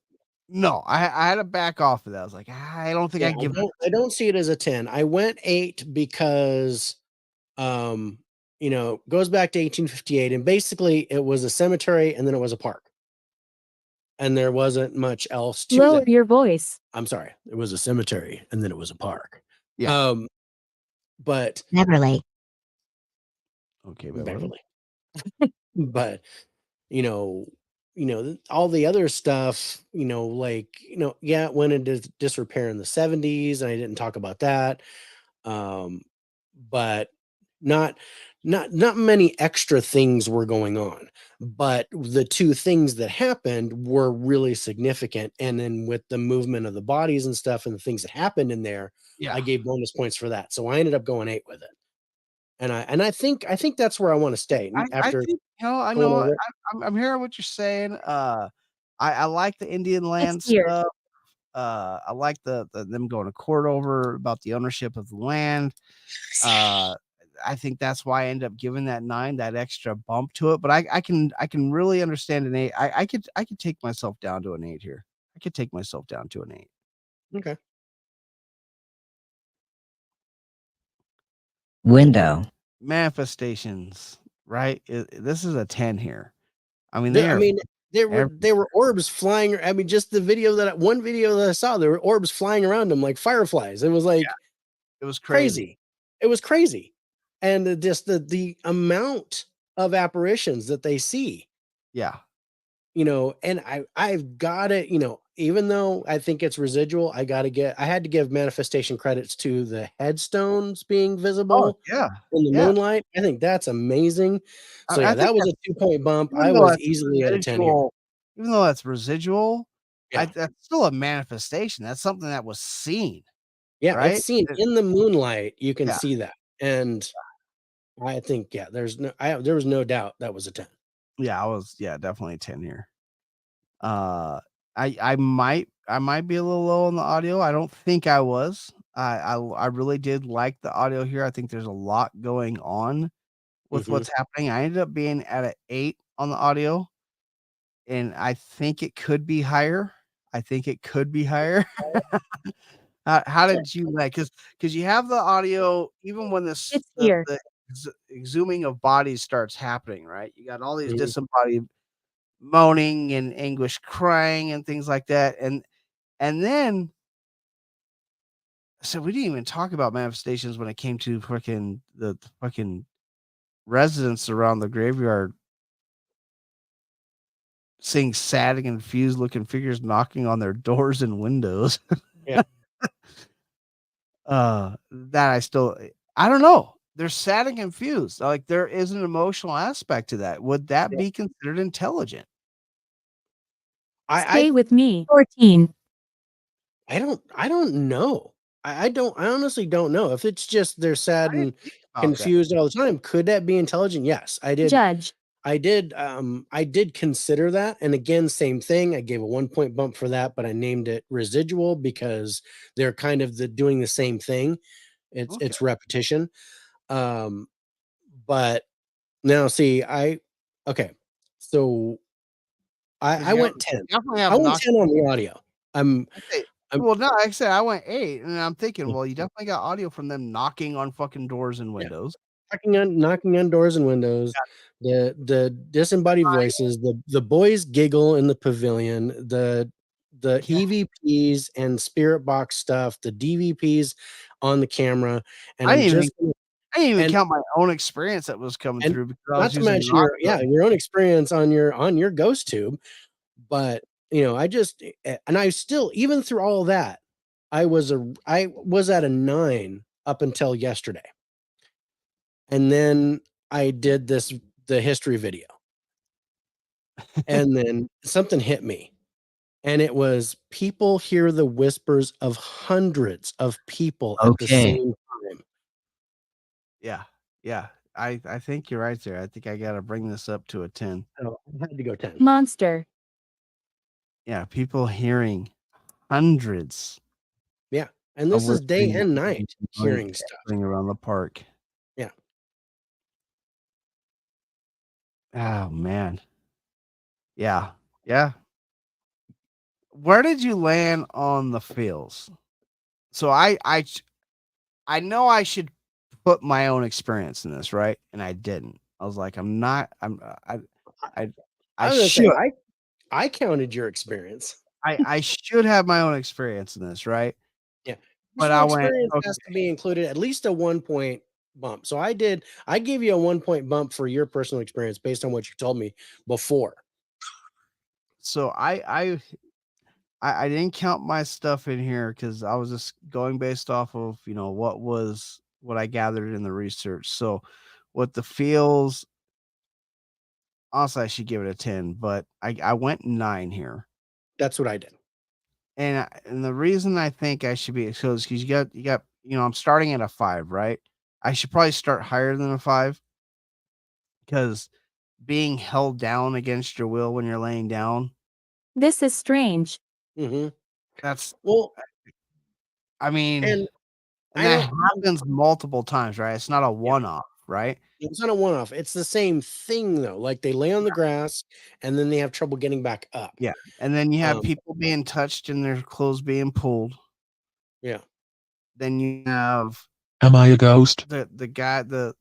No, I had to back off of that. I was like, I don't think Yeah, I give it. I don't see it as a 10. I went 8 because goes back to 1858 and basically it was a cemetery and then it was a park. And there wasn't much else to Lower that. your voice. I'm sorry. It was a cemetery and then it was a park. Yeah. But Beverly. Okay, Beverly. But all the other stuff, it went into disrepair in the 70s, and I didn't talk about that. But not many extra things were going on. But the two things that happened were really significant. And then with the movement of the bodies and stuff and the things that happened in there, Yeah. I gave bonus points for that. So I ended up going 8 with it. And I think that's where I want to stay I after think, I going know over it. I'm hearing what you're saying. I like the Indian land It's weird. stuff. I like the them going to court over about the ownership of the land. I think that's why I ended up giving that 9, that extra bump to it. But I can really understand an 8. I could take myself down to an 8 here. I could take myself down to an 8. Okay. Window. Manifestations, right? This is a 10 here. I mean, There were orbs flying. I mean, just the one video that I saw, there were orbs flying around them like fireflies. It was like it was crazy. It was crazy. And just the amount of apparitions that they see, Yeah. and I've got it, even though I think it's residual, I had to give manifestation credits to the headstones being Oh, visible yeah. in the Yeah. moonlight. I think that's amazing. So I yeah, think that was that's a 2-point bump. even I though was that's easily at a 10 here. residual even though that's residual, Yeah. that's still a manifestation. That's something that was seen, Yeah, it's right? seen in the moonlight. You can Yeah. see that. And I think, there was no doubt that was a 10. Yeah, definitely 10 here. I might be a little low on the audio. I don't think I was. I really did like the audio here. I think there's a lot going on with Mhm. what's happening. I ended up being at an 8 on the audio, and I think it could be higher. I think it could be higher. How did you like? Because you have the audio even when It's here. the exhuming of bodies starts happening, right? You got all these Mhm. disembodied moaning and anguish crying and things like that, and then so we didn't even talk about manifestations when it came to freaking the fucking residents around the graveyard seeing sad and confused looking figures knocking on their doors and windows. Yeah. That I don't know. They're sad and confused. Like there is an emotional aspect to that. Would that be considered intelligent? I Stay with me. 14. I don't know. I honestly don't know. If it's just they're sad I didn't and think about that. confused all the time, could that be intelligent? Yes, I did. Judge. I did consider that. And again, same thing. I gave a 1-point bump for that, but I named it residual because they're kind of doing the same thing. It's Okay. repetition. But now see, okay. So 'Cause I you went 10. definitely I have went knocked 10 on the audio. I'm well, no, like I said, I went 8, and I'm thinking, Mm. well, you definitely got audio from them knocking on fucking doors and Yeah. windows. knocking on doors and windows, the disembodied voices, the boys giggle in the pavilion, the Yeah. EVPs and spirit box stuff, the DVPs on the camera, and I I'm didn't just even I didn't even And count my own experience that was coming and through because I not was to using mention rock your own experience on your ghost tube. But I just and I still, even through all that, I was at a 9 up until yesterday. And then I did the history video. And then something hit me. And it was people hear the whispers of hundreds of people at the Okay. same time. Yeah. Yeah. I think you're right there. I think I got to bring this up to a 10. So I had to go 10. Monster. Yeah. People hearing hundreds Yeah. And of this is day whispering and night hearing stuff. around the park. Yeah. Oh, man. Yeah. Yeah. Where did you land on the feels? So I know I should put my own experience in this, right? And I didn't. I was like, I'm not. I I I I was gonna say should. I counted your experience. I should have my own experience in this, right? Yeah. But I Personal went, experience okay, has to be included at least a 1 point bump. So I gave you a 1 point bump for your personal experience based on what you told me before. so I didn't count my stuff in here because I was just going based off of what I gathered in the research. So what the feels, honestly, I should give it a 10, but I went 9 here. That's what I did. And the reason I think I should be so is because you got I'm starting at a 5, right? I should probably start higher than a 5 because being held down against your will when you're laying down, This is strange. Mm-hmm. that's Well, I mean, and and I that don't. happens multiple times, right? It's not a Yeah, one-off, right? it's not a one-off. It's the same thing though. Like they lay on the grass and then they have trouble getting back up. Yeah. And then you have Um, people being touched and their clothes being pulled. yeah. Then you have Am I a ghost? the guy yeah, if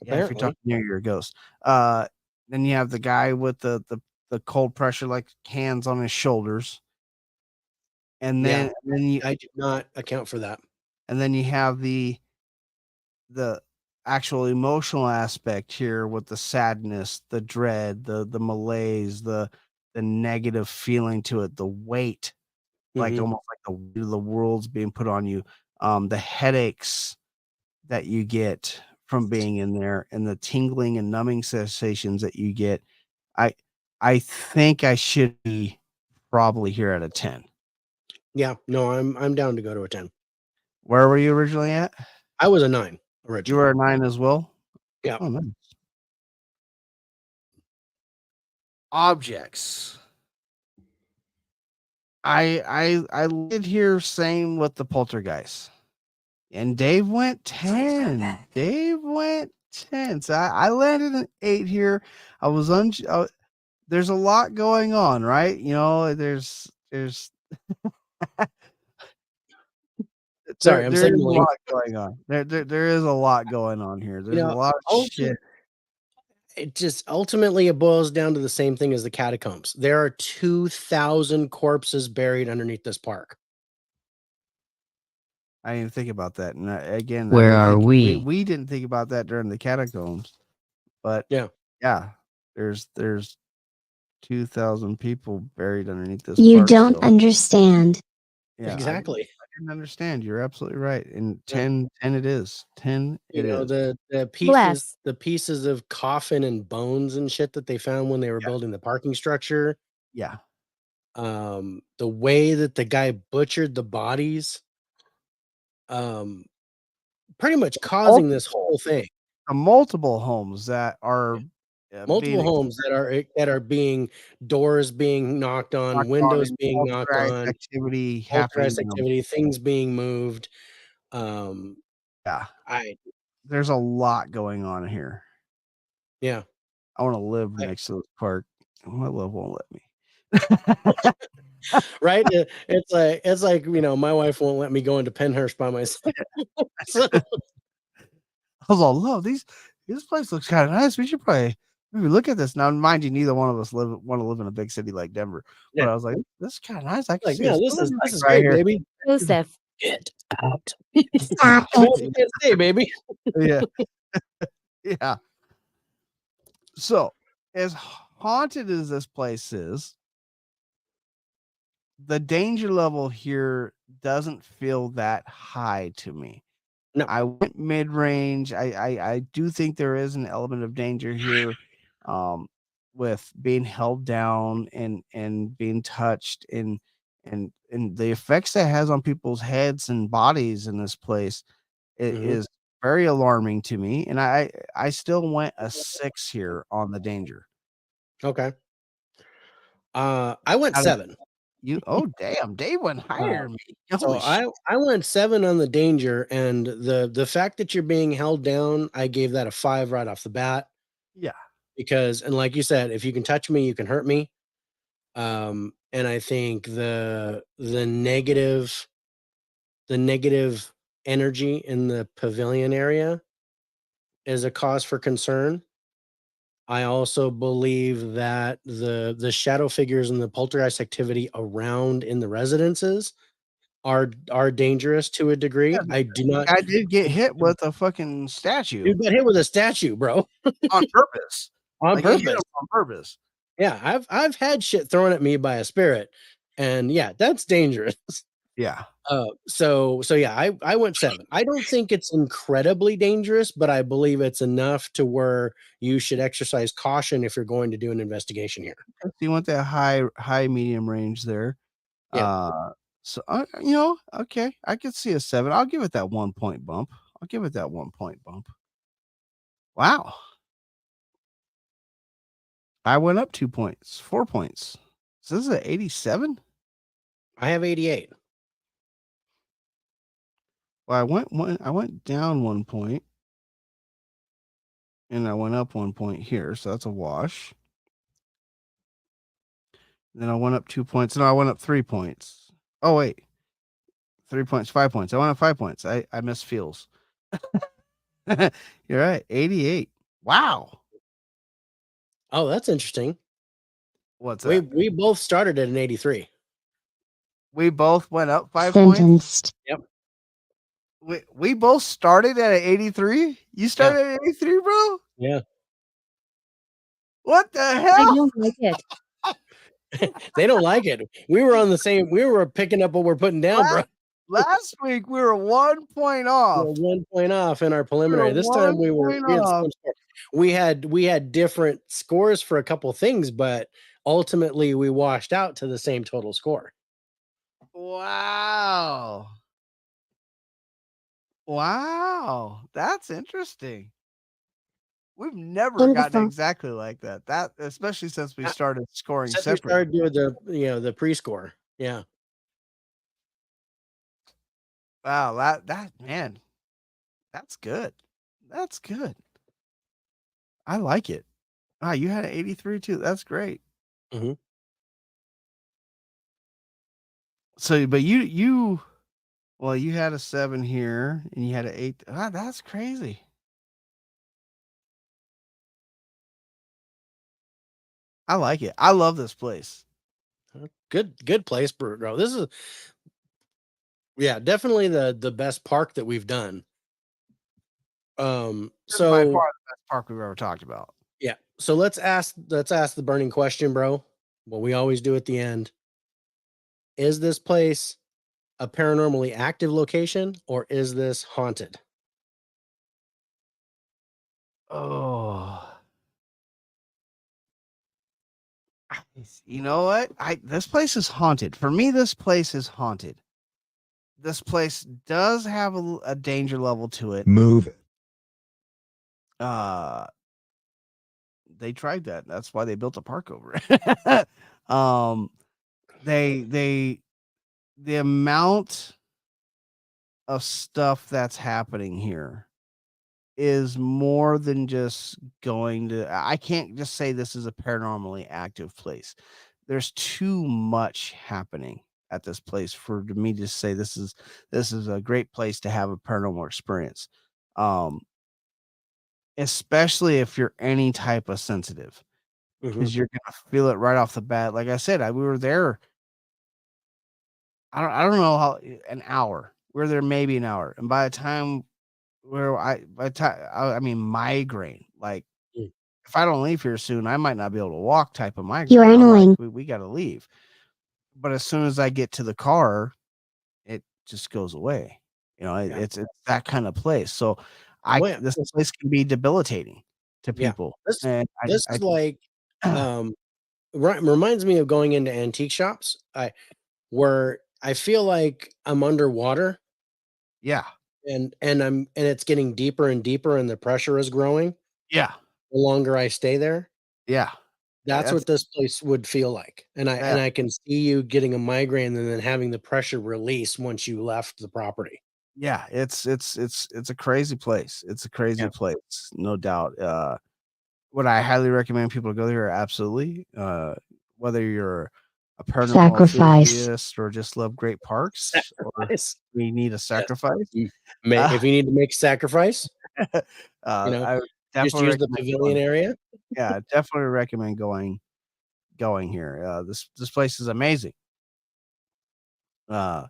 you're Apparently. talking near your ghost. Then you have the guy with the cold pressure, like hands on his shoulders. And Yeah. then I did not account for that. you have the actual emotional aspect here with the sadness, the dread, the malaise, the negative feeling to it, the weight, like Mm-hmm. almost like the world's being put on you, the headaches that you get from being in there, and the tingling and numbing sensations that you get. I I think I should be probably here at a 10. Yeah. No, I'm down to go to a 10. Where were you originally at? I was a 9 You originally. were a 9 as well? Yeah. Oh, nice. Objects. I did here same with the poltergeist. And Dave went 10. Dave went 10. So I landed an 8 here. I was there's a lot going on, right? There's Sorry, I'm there is a signaling. lot going on. There is a lot going on here. There's a lot of shit. It just ultimately it boils down to the same thing as the catacombs. There are 2,000 corpses buried underneath this park. I didn't think about that. And again, Where are we? We didn't think about that during the catacombs. But yeah, there's 2,000 people buried underneath this. You park don't still. Understand. Yeah, exactly. I didn't understand. You're absolutely right. And 10 it is. 10 it is. The pieces of coffin and bones and shit that they found when they were building the parking structure. Yeah. The way that the guy butchered the bodies, pretty much causing this whole thing. Multiple homes that are multiple homes that are being doors being knocked on, windows being knocked on, activity happening, things being moved. Yeah, there's a lot going on here. Yeah, I want to live next to this park. My love won't let me. Right? It's like my wife won't let me go into Penhurst by myself. So, I was all, love, this place looks kind of nice. We should probably maybe look at this. Now, mind you, neither one of us want to live in a big city like Denver. But I was like, this is kind of nice. I can see this is right great, here. baby. Joseph. Get out. Stop Well, it. you can't stay, baby. Yeah. Yeah. So, as haunted as this place is, the danger level here doesn't feel that high to me. No. I went mid range. I do think there is an element of danger here, um, with being held down and being touched and the effects that has on people's heads and bodies in this place. It Mhm. is very alarming to me, and I still went a 6 here on the danger. Okay. I went How did 7. you Oh, damn, Dave went Uh, higher than me. so Holy shit. I went 7 on the danger, and the fact that you're being held down, I gave that a 5 right off the bat Yeah. because, and like you said, if you can touch me, you can hurt me. And I think the negative energy in the pavilion area is a cause for concern. I also believe that the shadow figures and the poltergeist activity around in the residences are dangerous to a degree. Yeah, I do the not. guy did get hit with a fucking statue Dude got hit with a statue, bro, on purpose. on Like, he hit him purpose. on purpose. Yeah, I've had shit thrown at me by a spirit, and yeah, that's dangerous. Yeah. So yeah, I went 7. I don't think it's incredibly dangerous, but I believe it's enough to where you should exercise caution if you're going to do an investigation here. So you want that high medium range there. Yeah. So okay, I could see a 7. I'll give it that 1 point bump. I'll give it that 1 point bump. Wow. I went up 2 points, 4 points. So this is an 87? I have 88. Well, I went down 1 point and I went up 1 point here, so that's a wash. Then I went up 2 points. No, I went up 3 points. Oh wait. 3 points, 5 points. I went up 5 points. I missed feels. You're right. 88. Wow. Oh, that's interesting. What's We that? we both started at an 83. We both went up 5 points. Sentenced. Yep. We both started at an 83. You started at 83, bro? Yeah. What the I hell? don't like it. They don't like it. We were picking up what we're putting down, bro. Last week we were 1 point off. We're 1 point off in our preliminary. This time 1 we point had the off. same score. We had different scores for a couple things, but ultimately we washed out to the same total score. Wow. Wow. That's interesting. We've never gotten Wonderful. exactly like that. That especially since we Uh, started scoring Since we separately. started doing the pre-score. Yeah. Wow, that man, that's good. That's good. I like it. Ah, you had an 83 too. That's great. Mhm. So, but you well, you had a 7 here and you had an 8. Ah, that's crazy. I like it. I love this place. Good place, bro. This is definitely the best park that we've done. This is by far So the best park we've ever talked about. yeah. So let's ask the burning question, bro. What we always do at the end. Is this place a paranormally active location or is this haunted? Oh. You know what? This place is haunted. For me, this place is haunted. This place does have a danger level to it. Move it. Uh, they tried that. That's why they built a park over it. They the amount of stuff that's happening here is more than just going to. I can't just say this is a paranormally active place. There's too much happening at this place for me to say this is a great place to have a paranormal experience. Um, Especially if you're any type of sensitive, Mhm. because you're gonna feel it right off the bat. Like I said, we were there. I don't know how an hour. we're there maybe an hour, and by the time I mean migraine. Like Mm. if I don't leave here soon, I might not be able to walk. Type of migraine. You are I'm like, annoying. we got to leave. But as soon as I get to the car, it just goes away. You know, Yeah. it's that kind of place. So Well, yeah. this place can be debilitating to Yeah. people, This and this I is like reminds me of going into antique shops. Where I feel like I'm underwater yeah, and it's getting deeper and deeper and the pressure is growing yeah, the longer I stay there. yeah. That's That's what this place would feel like. And yeah, I can see you getting a migraine and then having the pressure release once you left the property. yeah. It's a crazy place. It's a crazy Yeah. place, no doubt. Would I highly recommend people to go there? Absolutely. Whether you're a paranormal Sacrifice. enthusiast or just love great parks, or Sacrifice. we need a Yes. sacrifice. If you need to make a sacrifice, I would just definitely use the recommend pavilion going. area. Yeah, definitely recommend going here. This place is amazing. Uh,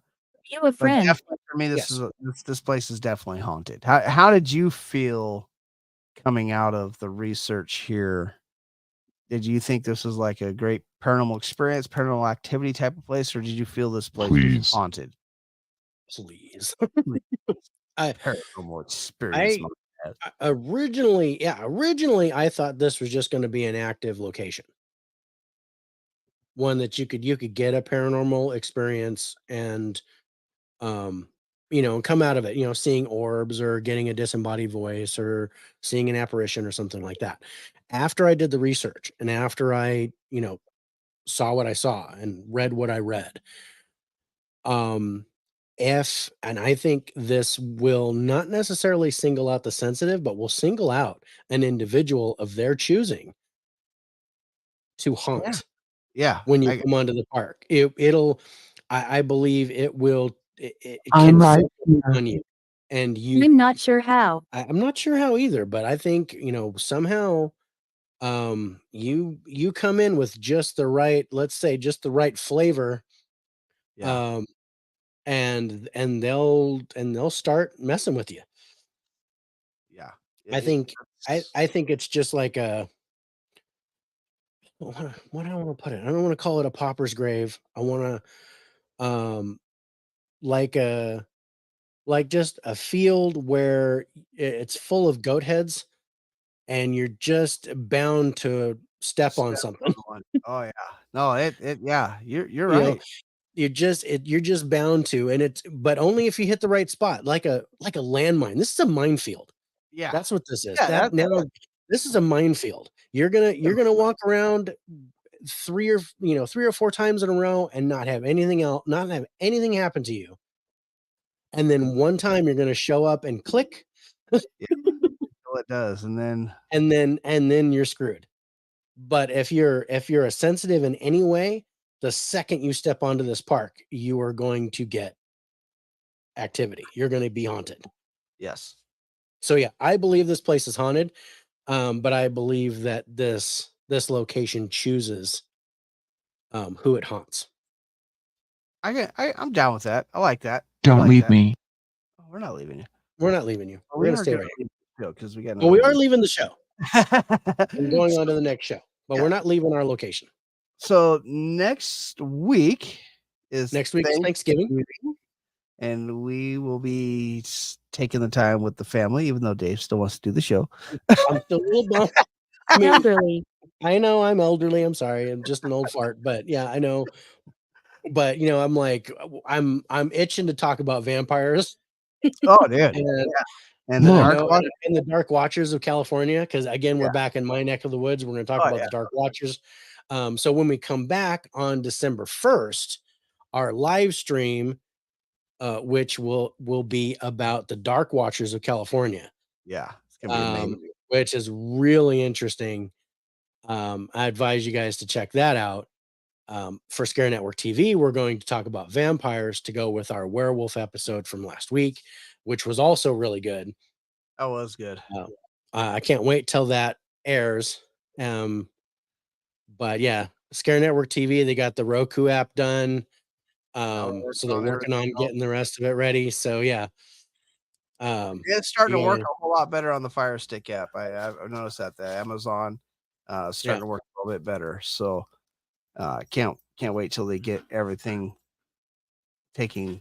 You a but friend. definitely for me, Yes. this place is definitely haunted. How did you feel coming out of the research here? Did you think this was like a great paranormal experience, paranormal activity type of place, or did you feel this place was Please. haunted? Please. I Paranormal experience, I my bad. originally I thought this was just going to be an active location. One that you could get a paranormal experience and um come out of it, seeing orbs or getting a disembodied voice or seeing an apparition or something like that. After I did the research and after I, saw what I saw and read what I read, um if and I think this will not necessarily single out the sensitive, but will single out an individual of their choosing to Yeah, haunt yeah. when you I come onto the park. I believe it will, it I'm can right focus here. on you. And I'm not sure how. I'm not sure how either, but I think, somehow you come in with just the right, let's say just the right flavor, yeah, um and they'll start messing with you. yeah. I think That's I think it's just like a what do I want to put it? I don't want to call it a pauper's grave. I want to like a like just a field where it's full of goat heads and you're just bound to step on step something. one. Oh yeah. No, yeah, you're You know, right. you're just bound to, and it's but only if you hit the right spot, like a landmine. This is a minefield. Yeah. That's what this is. Yeah, That now this is a minefield. You're gonna walk around 3 or 4 times in a row and not have anything else, not have anything happen to you. And then one time you're gonna show up and click, yeah, it does, and then and then you're screwed. But if you're a sensitive in any way, the second you step onto this park, you are going to get activity. You're going to be haunted. yes. So yeah, I believe this place is haunted. But I believe that this location chooses who it haunts. I'm down with that. I like that. I Don't like leave that. me. Oh, we're not leaving you. We're not leaving you. Oh, We're we going to are stay gonna right here. leave the show because we got Well, another we are meeting. leaving the show and going So on to the next show, but yeah. we're not leaving our location. So next week is Next week is Thanksgiving. Thanksgiving, and we will be taking the time with the family, even though Dave still wants to do the show. I'm still a little bummed. I mean, Elderly. I know I'm elderly. I'm sorry. I'm just an old fart, but yeah, I know. But I'm like, I'm itching to talk about vampires Oh, dude. and And the Dark Look. Watch. and the Dark Watchers of California. Because again, we're Yeah. back in my neck of the woods. We're going to talk Oh, about yeah. the Dark Watchers. So when we come back on December 1st, our live stream, which will be about the Dark Watchers of California, Yeah. It's gonna be amazing. which is really interesting. I advise you guys to check that out. For Scare Network TV, we're going to talk about vampires to go with our werewolf episode from last week, which was also really good. That was good. I can't wait till that airs. But yeah, Scare Network TV, they got the Roku app done. So they're working on getting the rest of it ready. So yeah. It's starting to work Yeah. a whole lot better on the Fire Stick app. I've noticed that the Amazon is starting to work a little bit better. So can't wait till they get everything taking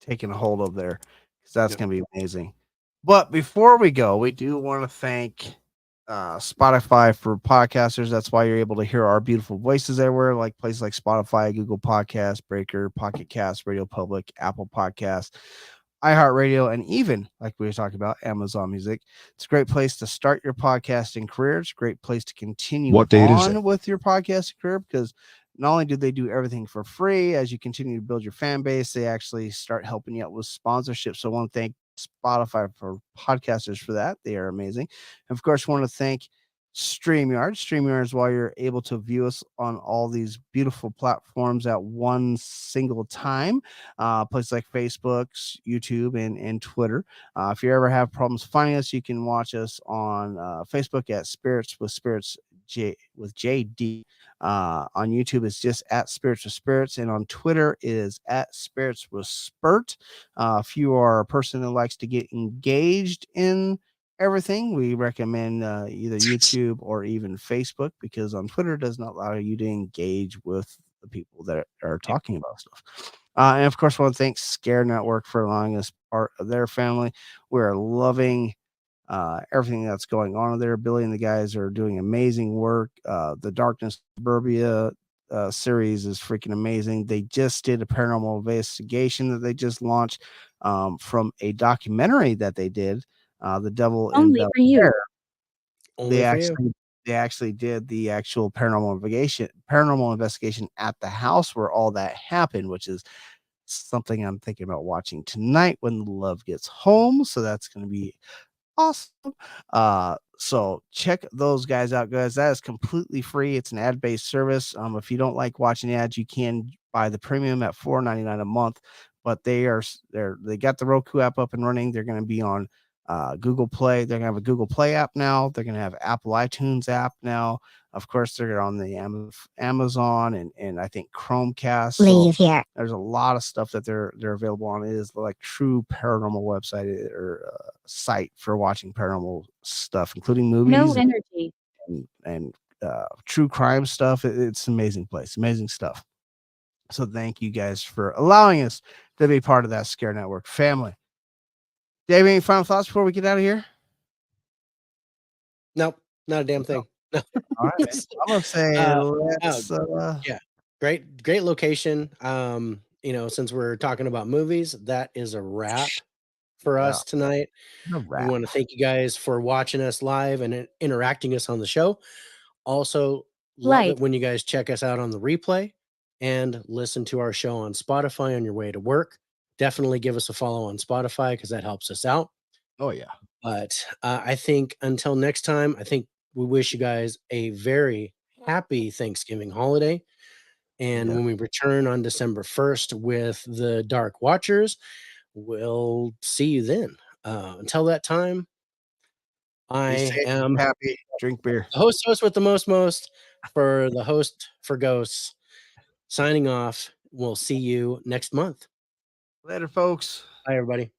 a hold of there, because that's going to be amazing. But before we go, we do want to thank Spotify for podcasters. That's why you're able to hear our beautiful voices everywhere, like places like Spotify, Google Podcasts, Breaker, Pocket Cast, Radio Public, Apple Podcasts, iHeartRadio, and even, like we were talking about, Amazon Music. It's a great place to start your podcasting career. It's a great place to continue on with your podcasting career, because not only do they do everything for free, as you continue to build your fan base, they actually start helping you out with sponsorships. So I want to thank Spotify for podcasters for that. They are amazing. And of course, I want to thank StreamYard. StreamYard is why you're able to view us on all these beautiful platforms at one single time. Places like Facebook, YouTube, and Twitter. If you ever have problems finding us, you can watch us on Facebook at Spirits with Spirits with JD. On YouTube, it's just at Spirits with Spirits, and on Twitter it is at Spirits with Spurt. If you are a person that likes to get engaged in everything, we recommend either YouTube or even Facebook, because on Twitter it does not allow you to engage with the people that are talking about stuff. And of course, I want to thank Scare Network for allowing us part of their family. We're loving everything that's going on there. Billy and the guys are doing amazing work. The Darkness Suburbia series is freaking amazing. They just did a paranormal investigation that they just launched from a documentary that they did. The Devil in Only Bel for you. Air. Only for you. They actually did the actual paranormal investigation at the house where all that happened, which is something I'm thinking about watching tonight when Love gets home. So that's going to be awesome. So check those guys out, guys. That is completely free. It's an ad-based service. If you don't like watching ads, you can buy the premium at $4.99 a month. But they got the Roku app up and running. They're going to be on Google Play. They're going to have a Google Play app now. They're going to have Apple iTunes app now. Of course, they're on the Amazon and I think Chromecast. Leave here. There's a lot of stuff that they're available on. It is like true paranormal website or site for watching paranormal stuff, including movies No energy. and true crime stuff. It's an amazing place, amazing stuff. So thank you guys for allowing us to be part of that Scare Network family. Dave, any final thoughts before we get out of here? Nope, not a damn thing. No. All right, man. I'm gonna say let's. Yeah, great location. Since we're talking about movies, that is a wrap for us tonight. We want to thank you guys for watching us live and interacting us on the show. Also, love it when you guys check us out on the replay and listen to our show on Spotify on your way to work. Definitely give us a follow on Spotify because that helps us out. Oh yeah. But I think until next time, I think we wish you guys a very happy Thanksgiving holiday. And when we return on December 1st with the Dark Watchers, we'll see you then. Until that time, I am happy. Drink beer. The host with the most for the host for ghosts. Signing off. We'll see you next month. Later, folks. Bye, everybody.